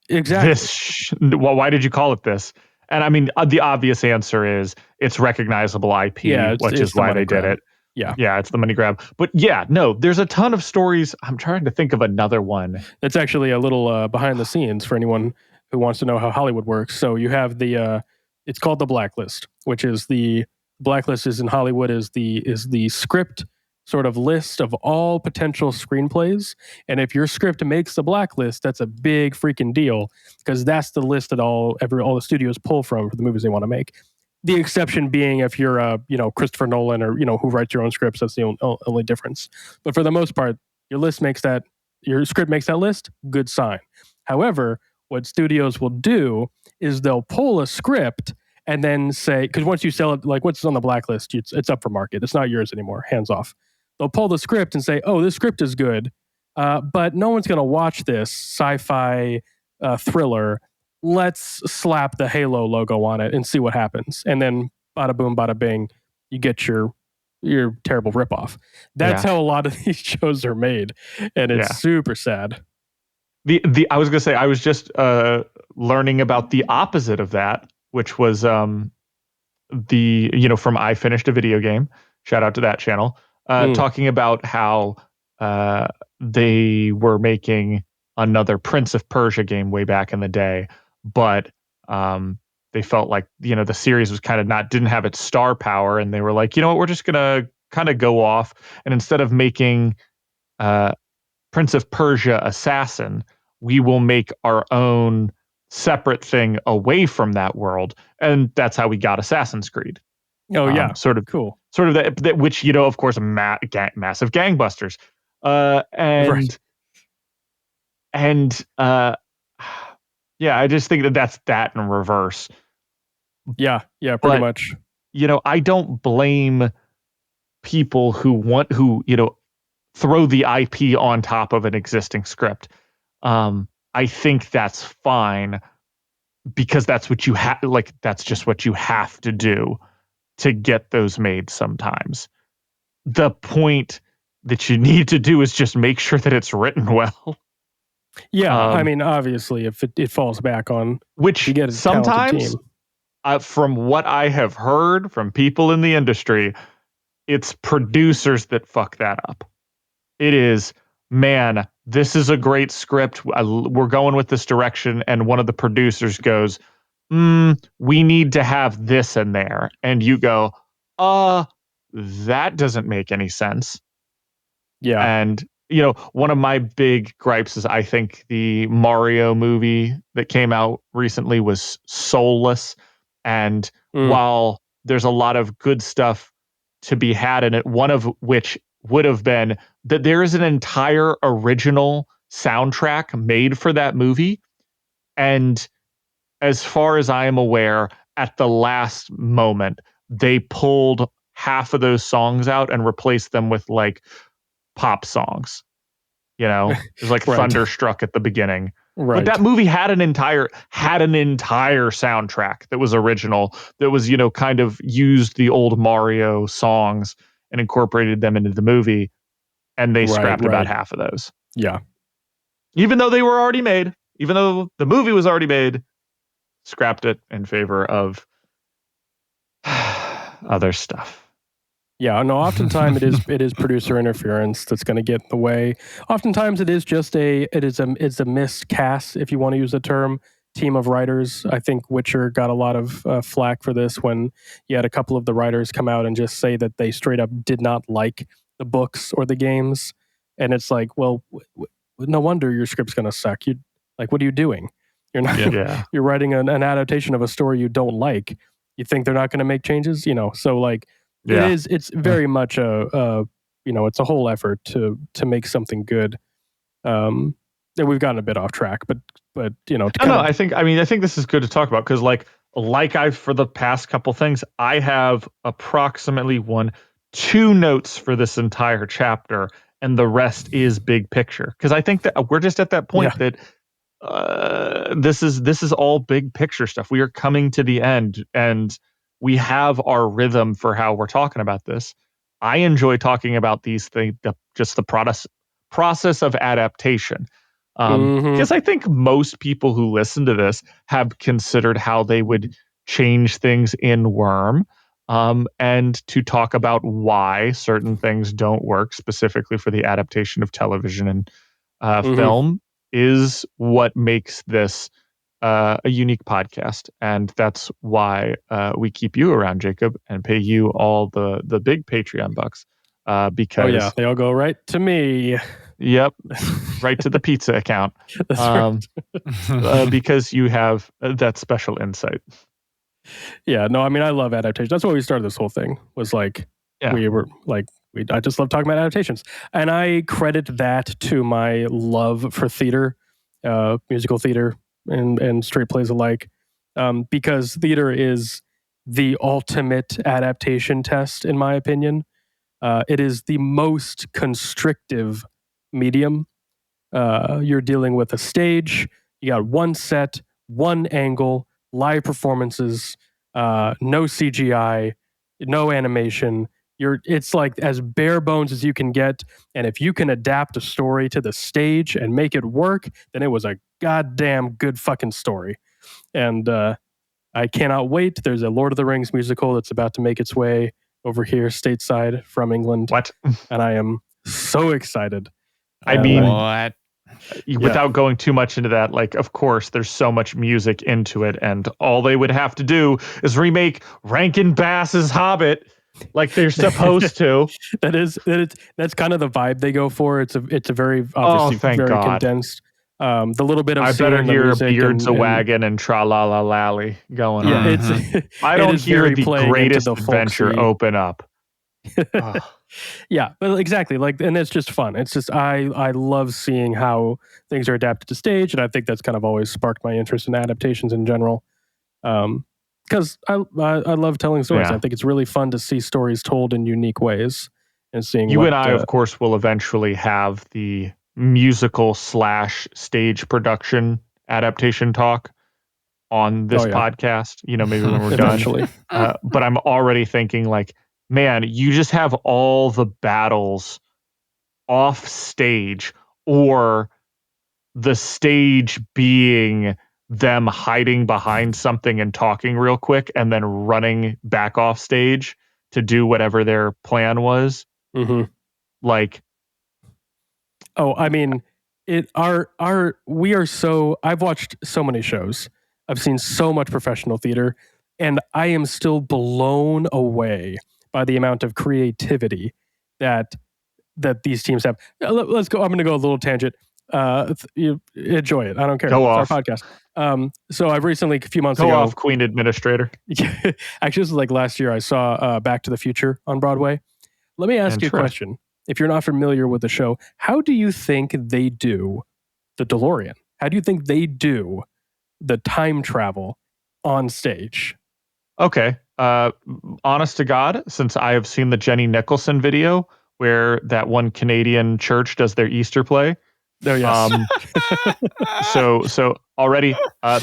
Exactly. Why did you call it this? And I mean, the obvious answer is it's recognizable IP, which is why they did it. Yeah, it's the money grab. But no, there's a ton of stories. I'm trying to think of another one. That's actually a little behind the scenes for anyone who wants to know how Hollywood works. So you have it's called the blacklist, which is the blacklist is in Hollywood is the script sort of list of all potential screenplays. And if your script makes the blacklist, that's a big freaking deal, because that's the list that all the studios pull from for the movies they want to make. The exception being if you're Christopher Nolan or who writes your own scripts. That's the only difference. But for the most part, your script makes that list. Good sign. However, what studios will do is they'll pull a script and then say, because once you sell it, like what's on the blacklist, it's up for market. It's not yours anymore. Hands off. They'll pull the script and say, oh, this script is good, but no one's going to watch this sci-fi thriller. Let's slap the Halo logo on it and see what happens. And then bada boom, bada bing, you get your terrible ripoff. That's how a lot of these shows are made. And it's super sad. I was going to say, I was just learning about the opposite of that, which was from I Finished a Video Game, shout out to that channel, talking about how they were making another Prince of Persia game way back in the day, but they felt like the series was kind of didn't have its star power, and they were like, you know what, we're just gonna kind of go off, and instead of making Prince of Persia Assassin, we will make our own separate thing away from that world, and that's how we got Assassin's Creed. Oh yeah, cool. Sort of that which of course, massive gangbusters, Right. and yeah, I just think that's that in reverse. Yeah, pretty But, much. I don't blame people who throw the IP on top of an existing script. I think that's fine because that's what you have. Like, that's just what you have to do to get those made sometimes. The point that you need to do is just make sure that it's written well. Yeah, I mean, obviously, if it falls back on which you get a sometimes, talented team. From what I have heard from people in the industry, it's producers that fuck that up. It is, man, this is a great script. We're going with this direction. And one of the producers goes, we need to have this in there. And you go, that doesn't make any sense. Yeah. And, one of my big gripes is I think the Mario movie that came out recently was soulless. And while there's a lot of good stuff to be had in it, one of which would have been that there is an entire original soundtrack made for that movie. And as far as I am aware, at the last moment, they pulled half of those songs out and replaced them with like pop songs. There's like Right. Thunderstruck at the beginning. Right. But that movie had an entire soundtrack that was original, that was, kind of used the old Mario songs and incorporated them into the movie, and they scrapped about half of those. Yeah. Even though they were already made, even though the movie was already made, scrapped it in favor of other stuff. Yeah, no, oftentimes it is producer interference that's going to get in the way. Oftentimes it is just it's a miscast, if you want to use the term, team of writers. I think Witcher got a lot of flack for this when you had a couple of the writers come out and just say that they straight up did not like the books or the games. And it's like, well, no wonder your script's going to suck. What are you doing? You're not. You're writing an adaptation of a story you don't like. You think they're not going to make changes? So like. Yeah. It's very much it's a whole effort to make something good. And we've gotten a bit off track, but I think this is good to talk about because like I've for the past couple things, I have approximately 2 notes for this entire chapter, and the rest is big picture. Because I think that we're just at that point that this is all big picture stuff. We are coming to the end, and we have our rhythm for how we're talking about this. I enjoy talking about these things, just the process of adaptation. Because I think most people who listen to this have considered how they would change things in Worm, and to talk about why certain things don't work, specifically for the adaptation of television and film, is what makes this a unique podcast. And that's why we keep you around, Jacob, and pay you all the big Patreon bucks. Because they all go right to me. Yep, right to the pizza account. That's right. Because you have that special insight. Yeah, no, I mean, I love adaptations. That's why we started this whole thing. Was like we were like I just love talking about adaptations, and I credit that to my love for theater, musical theater, and straight plays alike, because theater is the ultimate adaptation test, in my opinion. It is the most constrictive medium. You're dealing with a stage. You got one set, one angle, live performances, no CGI, no animation. It's like as bare bones as you can get. And if you can adapt a story to the stage and make it work, then it was a goddamn good fucking story. And I cannot wait. There's a Lord of the Rings musical that's about to make its way over here stateside from England. What? And I am so excited. I mean, What? without going too much into that, like, of course, there's so much music into it, and all they would have to do is remake Rankin Bass's Hobbit like they're supposed to. That's kind of the vibe they go for. It's a very Oh, obviously thank very God. condensed. The little bit of I better seeing the hear music Beards a and Wagon and Tra La La Lally going yeah, on. it's I it don't is hear very the playing into greatest the adventure folksy. open up. Ugh. Yeah, but exactly, like, and it's just fun. It's just I love seeing how things are adapted to stage, and I think that's kind of always sparked my interest in adaptations in general. Because I love telling stories. Yeah. I think it's really fun to see stories told in unique ways and seeing You what, and I, of course, will eventually have the musical / stage production adaptation talk on this Oh, yeah. podcast, maybe when we're done. eventually. But I'm already thinking like, man, you just have all the battles off stage, or the stage being them hiding behind something and talking real quick and then running back off stage to do whatever their plan was. Mm-hmm. Like, oh, I mean, I've watched so many shows. I've seen so much professional theater, and I am still blown away by the amount of creativity that these teams have. Let's go. I'm going to go a little tangent. You enjoy it. I don't care. Go It's off. our podcast. So I've recently, a few months Go ago, off, Queen Administrator. actually, this was like last year. I saw Back to the Future on Broadway. Let me ask you a question. If you're not familiar with the show, how do you think they do the DeLorean? How do you think they do the time travel on stage? Okay. Honest to God, since I have seen the Jenny Nicholson video where that one Canadian church does their Easter play. Oh, yes. So already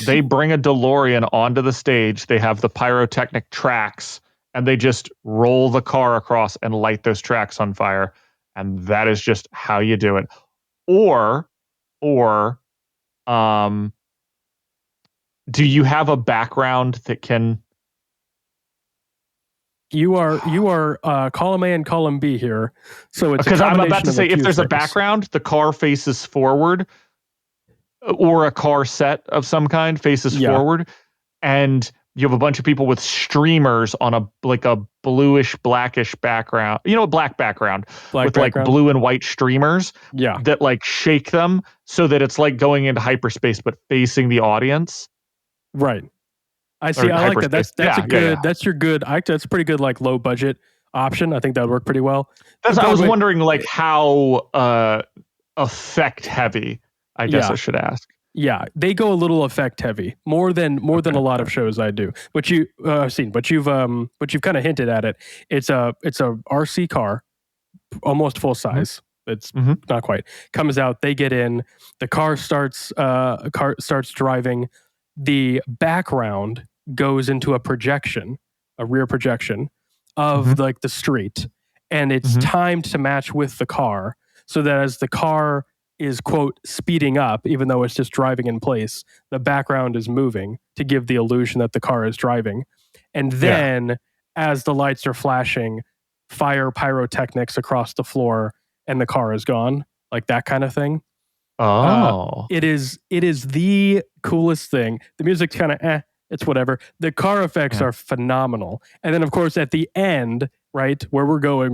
they bring a DeLorean onto the stage. They have the pyrotechnic tracks, and they just roll the car across and light those tracks on fire. And that is just how you do it. Or, do you have a background that can? You are column A and column B here. So it's Because I'm about to of say, a if few there's a things. background, the car faces forward, or a car set of some kind faces forward, and you have a bunch of people with streamers on a bluish blackish background, black background with like blue and white streamers that like shake them so that it's like going into hyperspace but facing the audience. Right. I see. I like that. That's That's your good. That's a pretty good like low budget option. I think that would work pretty well. I was wondering like how effect heavy. I guess I should ask. Yeah, they go a little effect heavy, more than a lot of shows I do. But I've seen, but you've kind of hinted at it. It's a RC car, almost full size. It's not quite. Comes out, they get in, the car starts driving. The background goes into a rear projection of like the street, and it's timed to match with the car, so that as the car is, quote, speeding up, even though it's just driving in place, the background is moving to give the illusion that the car is driving. And then as the lights are flashing, fire pyrotechnics across the floor and the car is gone, like that kind of thing. It is the coolest thing. The music's kind of it's whatever. The car effects are phenomenal. And then of course at the end, right, where we're going,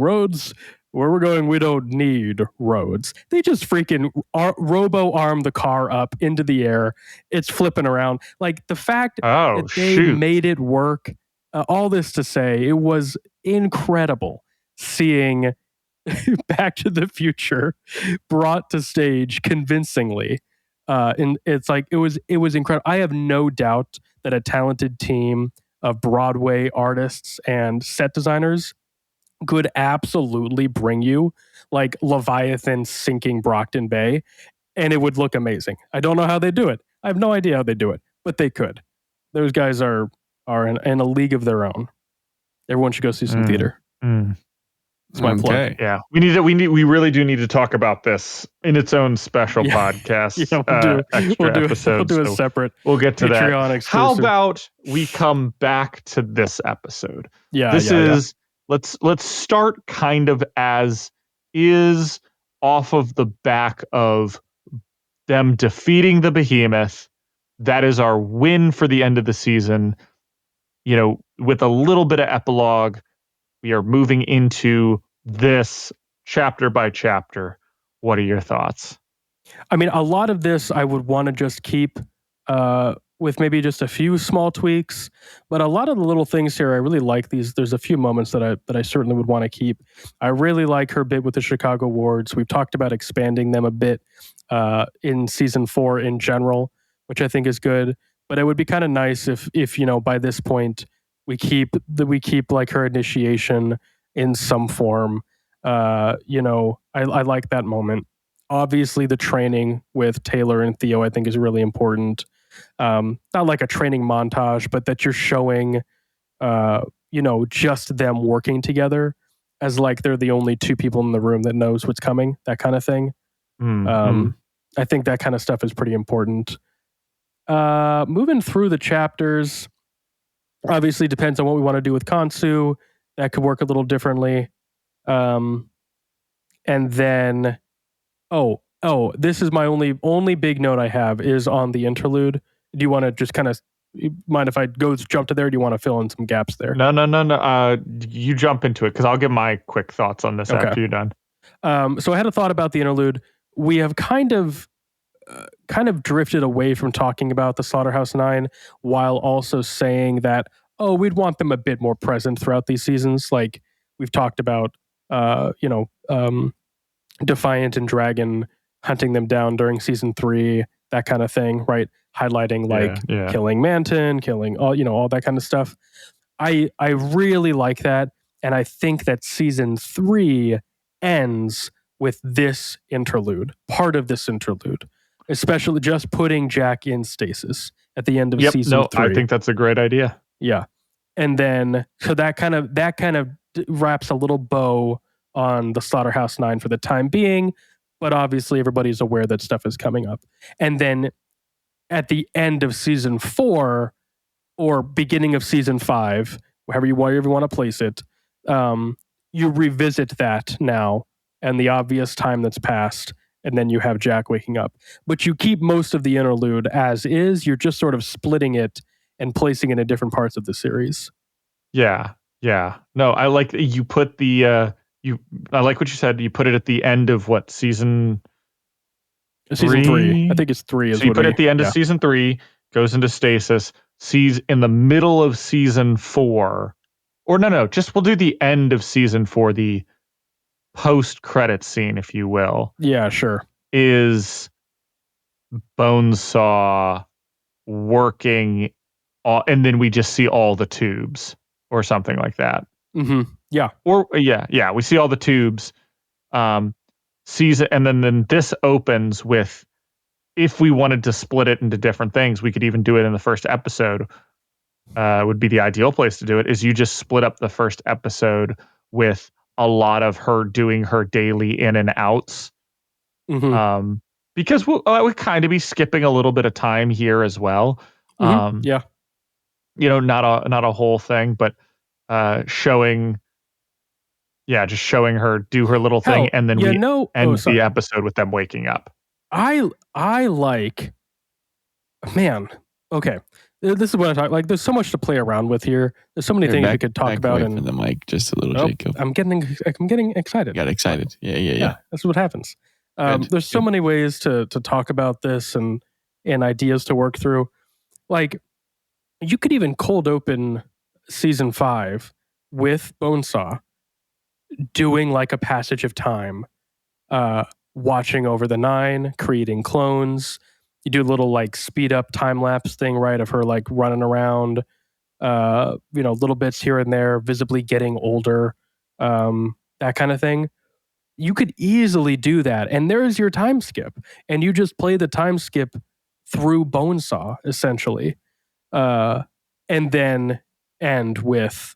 we don't need roads. They just freaking robo-arm the car up into the air. It's flipping around. Like the fact that they made it work, all this to say, it was incredible seeing Back to the Future brought to stage convincingly. And it's like, it was incredible. I have no doubt that a talented team of Broadway artists and set designers could absolutely bring you like Leviathan sinking Brockton Bay, and it would look amazing. I don't know how they do it. I have no idea how they do it, but they could. Those guys are in a league of their own. Everyone should go see some theater. It's my plug. Yeah, we really do need to talk about this in its own special podcast. We'll do a separate. We'll get to Patreon that. exclusive. How about we come back to this episode? Let's start kind of as is, off of the back of them defeating the Behemoth. That is our win for the end of the season. You know, with a little bit of epilogue, we are moving into this chapter by chapter. What are your thoughts? I mean, a lot of this I would want to just keep with maybe just a few small tweaks, but a lot of the little things here I really like. There's a few moments that I certainly would want to keep. I really like her bit with the Chicago wards. We've talked about expanding them a bit in season 4 in general, which I think is good. But it would be kind of nice if you know, by this point we keep like her initiation in some form. You know, I like that moment. Obviously, the training with Taylor and Theo, I think, is really important. Not like a training montage, but that you're showing, you know, just them working together as like they're the only two people in the room that knows what's coming, that kind of thing. I think that kind of stuff is pretty important. Moving through the chapters, obviously depends on what we want to do with Khonsu. That could work a little differently. And then, this is my only big note I have is on the interlude. Do you want to just kind of mind if I jump to there? Or do you want to fill in some gaps there? No. You jump into it because I'll give my quick thoughts on this after you're done. So I had a thought about the interlude. We have kind of drifted away from talking about the Slaughterhouse-9 while also saying that, we'd want them a bit more present throughout these seasons. Like we've talked about, Defiant and Dragon hunting them down during season 3, that kind of thing, right? Highlighting like killing Manton, killing all that kind of stuff. I really like that. And I think that season 3 ends with this interlude, part of this interlude, especially just putting Jack in stasis at the end of season 3. I think that's a great idea. Yeah. And then, so that kind of wraps a little bow on the Slaughterhouse-9 for the time being, but obviously everybody's aware that stuff is coming up. And then at the end of season 4 or beginning of season 5, wherever you want to place it, you revisit that now and the obvious time that's passed, and then you have Jack waking up. But you keep most of the interlude as is. You're just sort of splitting it and placing it in different parts of the series. Yeah. No, I like you put the I like what you said. You put it at the end of what season? Season 3. I think it's 3. So you put it at the end of season 3, goes into stasis, sees in the middle of season 4, or no, just we'll do the end of season 4, the post-credit scene, if you will. Yeah, sure. Is Bonesaw working, and then we just see all the tubes or something like that. Mm-hmm. Yeah. Or we see all the tubes. Sees it, and then this opens with, if we wanted to split it into different things, we could even do it in the first episode. Would be the ideal place to do it, is you just split up the first episode with a lot of her doing her daily in and outs. Mm-hmm. Because we'll kind of be skipping a little bit of time here as well. Mm-hmm. Yeah. You know, not a whole thing, but showing her do her little thing, and then we end the episode with them waking up. I like, man. Okay, this is what I talk like. There's so much to play around with here. There's so many things we could talk about. And the mic just a little, Jacob. I'm getting excited. You got excited. Yeah. That's what happens. There's so many ways to talk about this and ideas to work through. Like, you could even cold open season 5 with Bonesaw doing like a passage of time, watching over the 9, creating clones. You do a little like speed up time lapse thing, right, of her like running around, little bits here and there, visibly getting older, that kind of thing. You could easily do that, and there's your time skip, and you just play the time skip through Bonesaw essentially, and then end with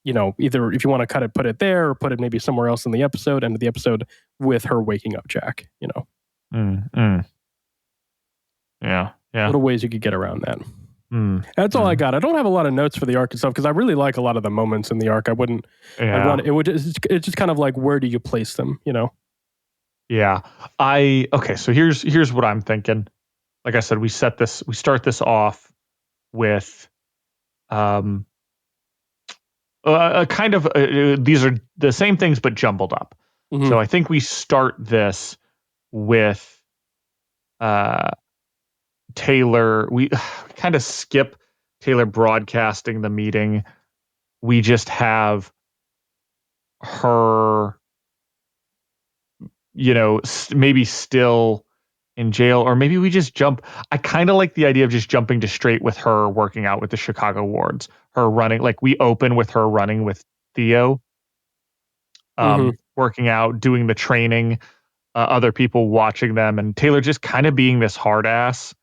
either if you want to cut it, put it there, or put it maybe somewhere else in the episode, end of the episode with her waking up Jack. Yeah. Little ways you could get around that. That's all I got. I don't have a lot of notes for the arc itself because I really like a lot of the moments in the arc. It's just kind of like, where do you place them? Yeah. So here's what I'm thinking. Like I said, we start this off with kind of these are the same things but jumbled up. So I think we start this with Taylor. We kind of skip Taylor broadcasting the meeting. We just have her, maybe still in jail, or maybe we just jump. I kind of like the idea of just jumping to straight with her working out with the Chicago wards, her running, like we open with her running with Theo, working out, doing the training, other people watching them, and Taylor just kind of being this hard ass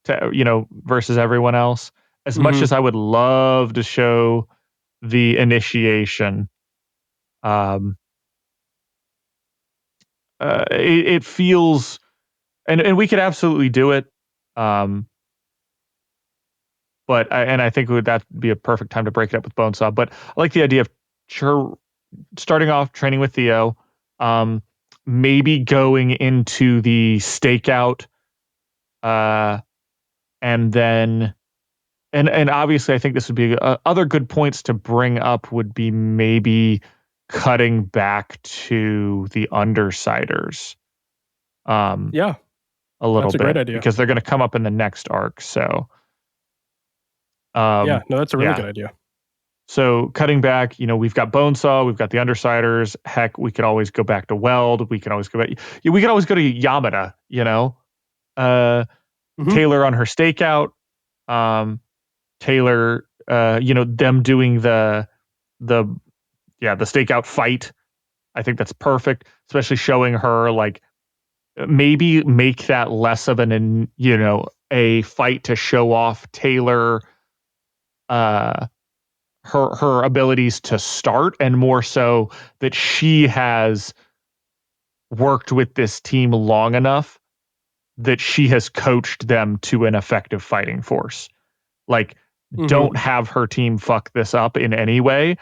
to, versus everyone else. As much as I would love to show the initiation, it feels, and we could absolutely do it. But I think that'd be a perfect time to break it up with Bonesaw. But I like the idea of her starting off training with Theo, maybe going into the stakeout, and then, and obviously I think this would be other good points to bring up would be maybe cutting back to the Undersiders. A little bit, great idea, because they're going to come up in the next arc. So, that's a really good idea. So cutting back, we've got Bonesaw, we've got the Undersiders. Heck, we could always go back to Weld. We can always go back. We could always go to Yamada. Taylor on her stakeout. Taylor, them doing the stakeout fight. I think that's perfect, especially showing her like. Maybe make that less of a fight to show off Taylor, her abilities to start, and more so that she has worked with this team long enough that she has coached them to an effective fighting force. Like, don't have her team fuck this up in any way.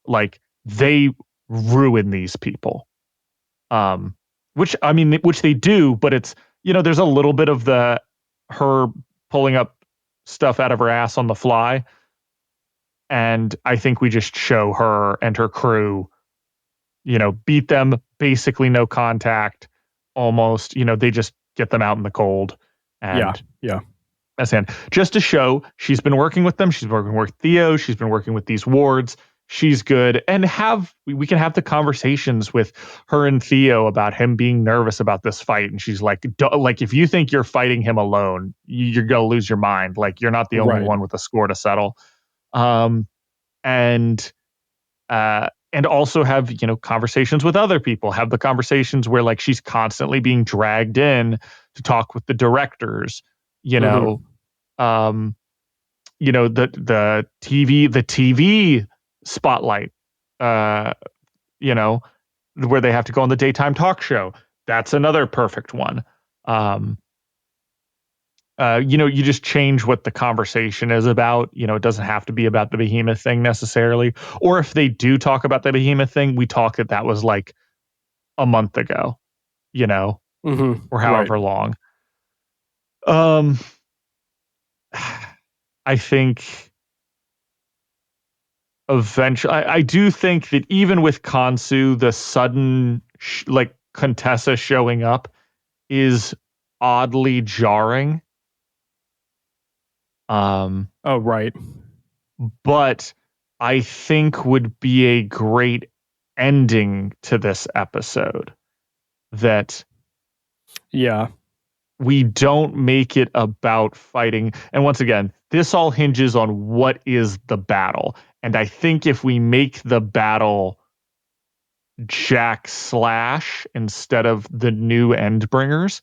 Like, they ruin these people. Which they do, but it's, there's a little bit of her pulling up stuff out of her ass on the fly. And I think we just show her and her crew, beat them, basically no contact, almost, they just get them out in the cold. And that's it. Just to show she's been working with them. She's working with Theo. She's been working with these wards. She's good, and we can have the conversations with her and Theo about him being nervous about this fight. And she's like, if you think you're fighting him alone, you're gonna lose your mind. Like, you're not the only one with a score to settle. And also have conversations with other people. Have the conversations where like she's constantly being dragged in to talk with the directors. The TV spotlight, where they have to go on the daytime talk show. That's another perfect one. You just change what the conversation is about. It doesn't have to be about the Behemoth thing necessarily. Or if they do talk about the Behemoth thing, we talk that was like a month ago, or however long. I think eventually, I do think that even with Khonsu, the sudden Contessa showing up is oddly jarring. Right. But I think would be a great ending to this episode. That we don't make it about fighting. And once again, this all hinges on what is the battle. And I think if we make the battle Jack Slash instead of the new Endbringers,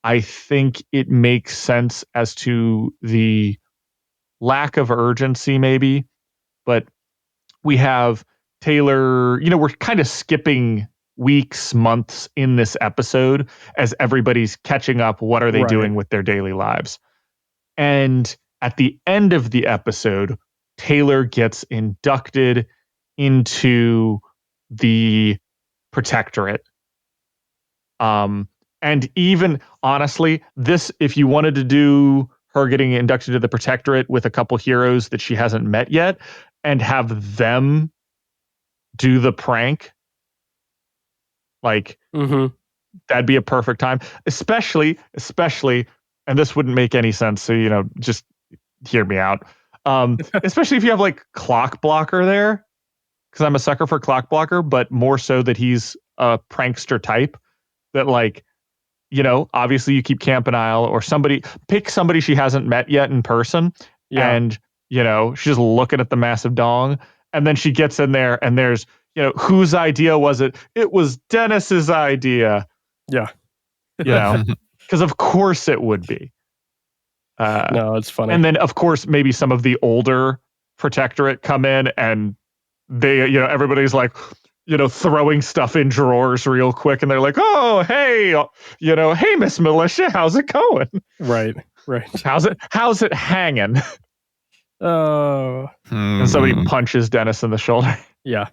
I think it makes sense as to the lack of urgency, maybe. But we have Taylor, we're kind of skipping weeks, months in this episode as everybody's catching up. What are they doing with their daily lives? And at the end of the episode, Taylor gets inducted into the Protectorate. And even honestly, if you wanted to do her getting inducted to the Protectorate with a couple heroes that she hasn't met yet and have them do the prank, like that'd be a perfect time, especially, and this wouldn't make any sense. So, just hear me out. Especially if you have like Clock Blocker there, because I'm a sucker for Clock Blocker, but more so that he's a prankster type that obviously you keep Campanile or pick somebody she hasn't met yet in person. Yeah. And, she's just looking at the massive dong. And then she gets in there and there's, whose idea was it? It was Dennis's idea. Yeah. Because of course it would be. No, it's funny. And then, of course, maybe some of the older Protectorate come in and they, everybody's like, throwing stuff in drawers real quick. And they're like, oh, hey, hey, Miss Militia, how's it going? Right. How's it hanging? Oh. And somebody punches Dennis in the shoulder. Yeah.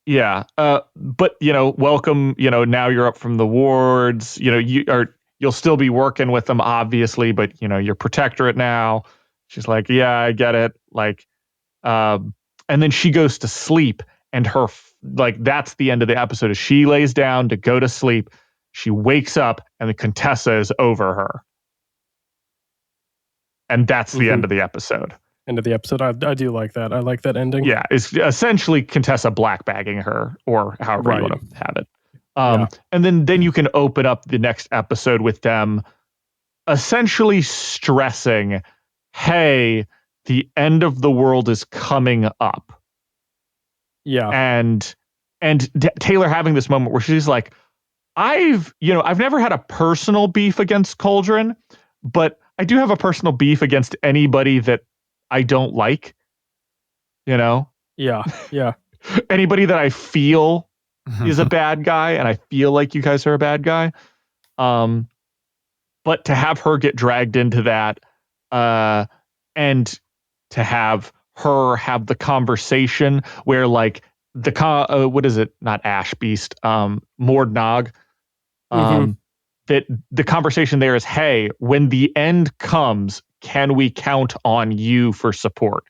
Yeah. But, welcome, now you're up from the wards, you'll still be working with them, obviously, but, you're Protectorate now. She's like, yeah, I get it. Like, and then she goes to sleep and that's the end of the episode. As she lays down to go to sleep, she wakes up and the Contessa is over her. And that's the end of the episode. End of the episode. I do like that. I like that ending. Yeah. It's essentially Contessa blackbagging her or however you want to have it. And then you can open up the next episode with them essentially stressing, hey, the end of the world is coming up. Yeah. And Taylor having this moment where she's like, I've never had a personal beef against Cauldron, but I do have a personal beef against anybody that I don't like. Yeah. Anybody that I feel is a bad guy and I feel like you guys are a bad guy. But to have her get dragged into that, and to have her have the conversation where like what is it? Not Ash Beast, Mordnog. That the conversation there is, hey, when the end comes, can we count on you for support?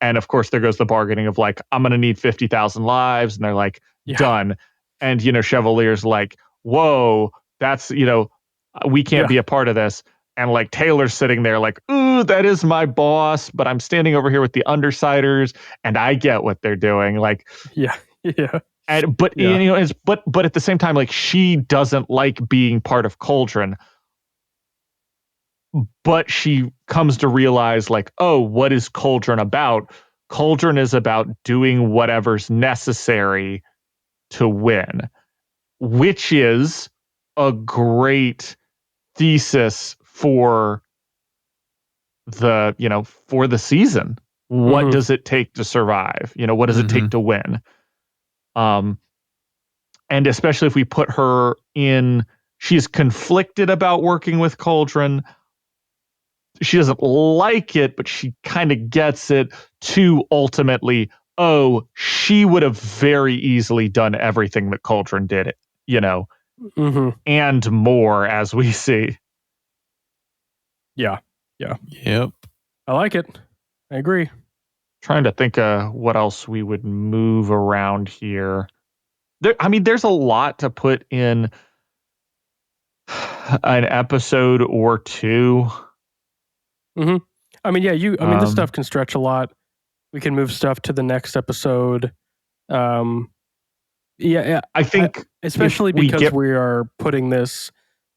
And of course, there goes the bargaining of like, I'm going to need 50,000 lives. And they're like, done. And, Chevalier's like, whoa, that's, we can't be a part of this. And like Taylor's sitting there like, ooh, that is my boss, but I'm standing over here with the Undersiders and I get what they're doing. Like, yeah. But at the same time, like she doesn't like being part of Cauldron, but she comes to realize like, oh, what is Cauldron about? Cauldron is about doing whatever's necessary to win, which is a great thesis for the season. What does it take to survive? What does it take to win? And especially if we put her in, she's conflicted about working with Cauldron. She doesn't like it, but she kind of gets it, to ultimately, she would have very easily done everything that Cauldron did, and more, as we see. Yeah. Yep. I like it. I agree. Trying to think what else we would move around here. There's a lot to put in an episode or two. This stuff can stretch a lot. We can move stuff to the next episode. I think especially because we are putting this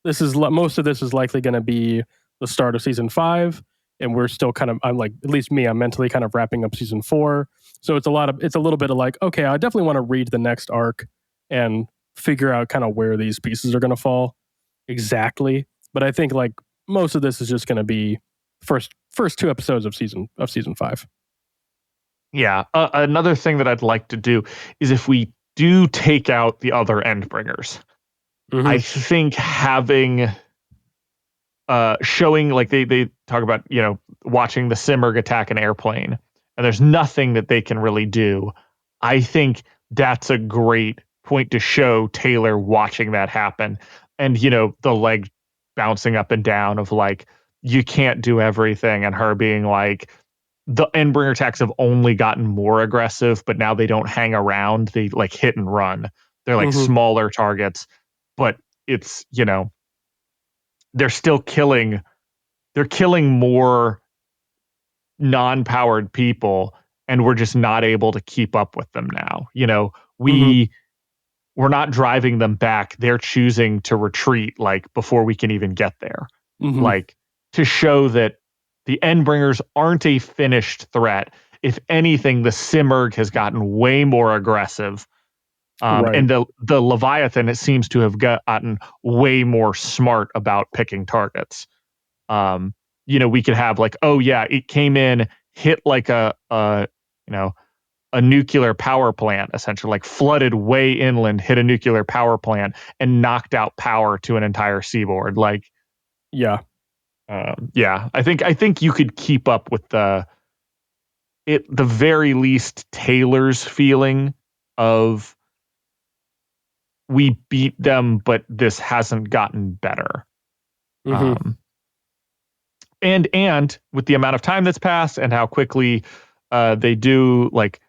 is most of this is likely going to be the start of season 5, and we're still kind of, I'm mentally kind of wrapping up season 4. So it's a little bit of like, okay, I definitely want to read the next arc and figure out kind of where these pieces are going to fall exactly. But I think like most of this is just going to be first 2 episodes of season 5. Yeah. Another thing that I'd like to do is if we do take out the other Endbringers, I think having showing like they talk about, watching the Simurgh attack an airplane and there's nothing that they can really do. I think that's a great point to show Taylor watching that happen and the leg bouncing up and down of like you can't do everything and her being like the Endbringer attacks have only gotten more aggressive, but now they don't hang around. They like hit and run. They're like smaller targets, but it's, they're still killing. They're killing more non-powered people, and we're just not able to keep up with them now. We're not driving them back. They're choosing to retreat like before we can even get there. Like to show that the Endbringers aren't a finished threat. If anything, the Simurgh has gotten way more aggressive. And the Leviathan, it seems to have gotten way more smart about picking targets. We could have like, oh yeah, it came in, hit like a nuclear power plant, essentially like flooded way inland, hit a nuclear power plant and knocked out power to an entire seaboard. Like, yeah. I think you could keep up with the very least Taylor's feeling of we beat them, but this hasn't gotten better. And with the amount of time that's passed and how quickly they do, like,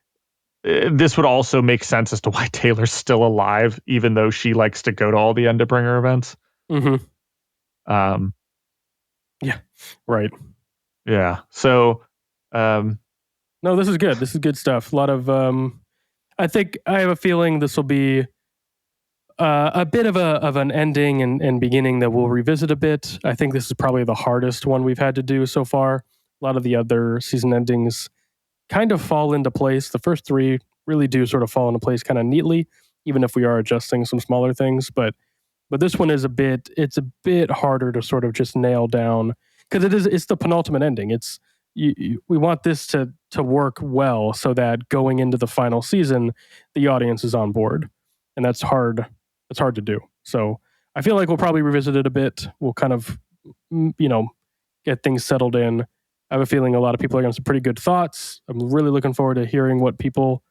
this would also make sense as to why Taylor's still alive, even though she likes to go to all the Endbringer events. Yeah, right. Yeah. So, no, this is good. This is good stuff. A lot of, I think I have a feeling this will be a bit of an ending and beginning that we'll revisit a bit. I think this is probably the hardest one we've had to do so far. A lot of the other season endings kind of fall into place. The first three really do sort of fall into place kind of neatly, even if we are adjusting some smaller things. But this one is a bit harder to sort of just nail down because it's the penultimate ending. It's we want this to work well so that going into the final season, the audience is on board, and that's hard. It's hard to do. So I feel like we'll probably revisit it a bit. We'll kind of get things settled in. I have a feeling a lot of people are going to have some pretty good thoughts. I'm really looking forward to hearing what people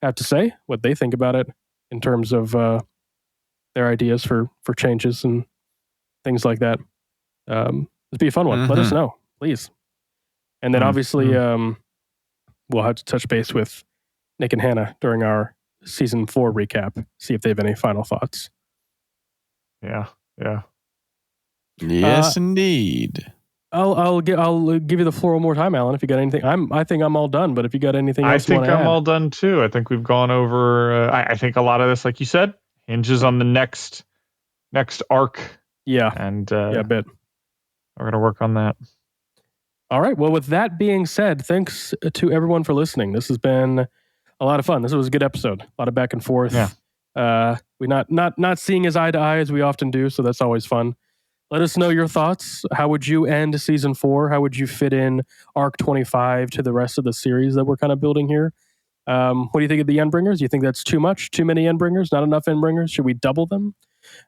have to say, what they think about it in terms of their ideas for changes and things like that. It'll be a fun one. Let us know, please. And then obviously we'll have to touch base with Nick and Hannah during our season 4 recap, see if they have any final thoughts. Yeah. Yes, indeed. I'll give you the floor one more time, Alan. If you got anything, I think I'm all done. But if you got anything else, I think I'm all done too. I think we've gone over. I think a lot of this, like you said, hinges on the next arc. Yeah, and I bet we're gonna work on that. All right. Well, with that being said, thanks to everyone for listening. This has been a lot of fun. This was a good episode. A lot of back and forth. Yeah. We not seeing as eye to eye as we often do, so that's always fun. Let us know your thoughts. How would you end season 4? How would you fit in arc 25 to the rest of the series that we're kind of building here? What do you think of the Endbringers? Do you think that's too much? Too many Endbringers? Not enough Endbringers? Should we double them?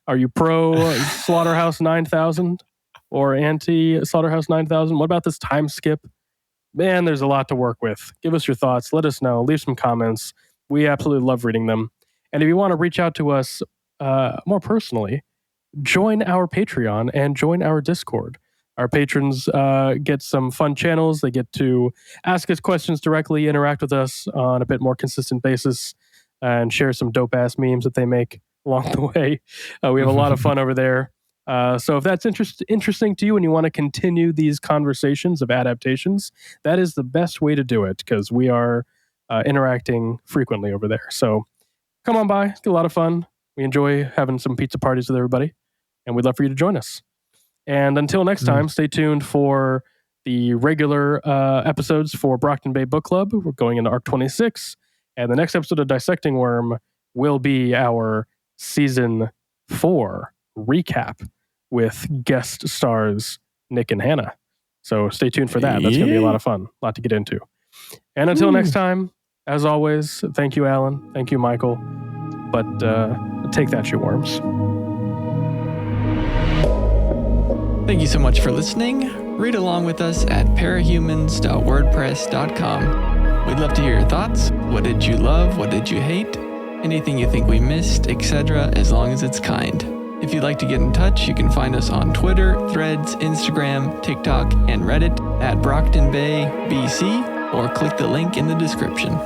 Are you pro Slaughterhouse 9000 or anti Slaughterhouse 9000? What about this time skip? Man, there's a lot to work with. Give us your thoughts. Let us know. Leave some comments. We absolutely love reading them. And if you want to reach out to us more personally, join our Patreon and join our Discord. Our patrons get some fun channels. They get to ask us questions directly, interact with us on a bit more consistent basis, and share some dope-ass memes that they make along the way. We have a lot of fun over there. So if that's interesting to you and you want to continue these conversations of adaptations, that is the best way to do it because we are interacting frequently over there. So come on by. It's a lot of fun. We enjoy having some pizza parties with everybody, and we'd love for you to join us. And until next time, stay tuned for the regular episodes for Brockton Bay Book Club. We're going into Arc 26, and the next episode of Dissecting Worm will be our Season 4 recap with guest stars Nick and Hannah. So stay tuned for that. That's going to be a lot of fun, a lot to get into. And until next time, as always, thank you, Alan. Thank you, Michael. But take that, you worms. Thank you so much for listening. Read along with us at parahumans.wordpress.com. We'd love to hear your thoughts. What did you love? What did you hate? Anything you think we missed, etc., as long as it's kind. If you'd like to get in touch, you can find us on Twitter, Threads, Instagram, TikTok, and Reddit at Brocktonbaybc, or click the link in the description.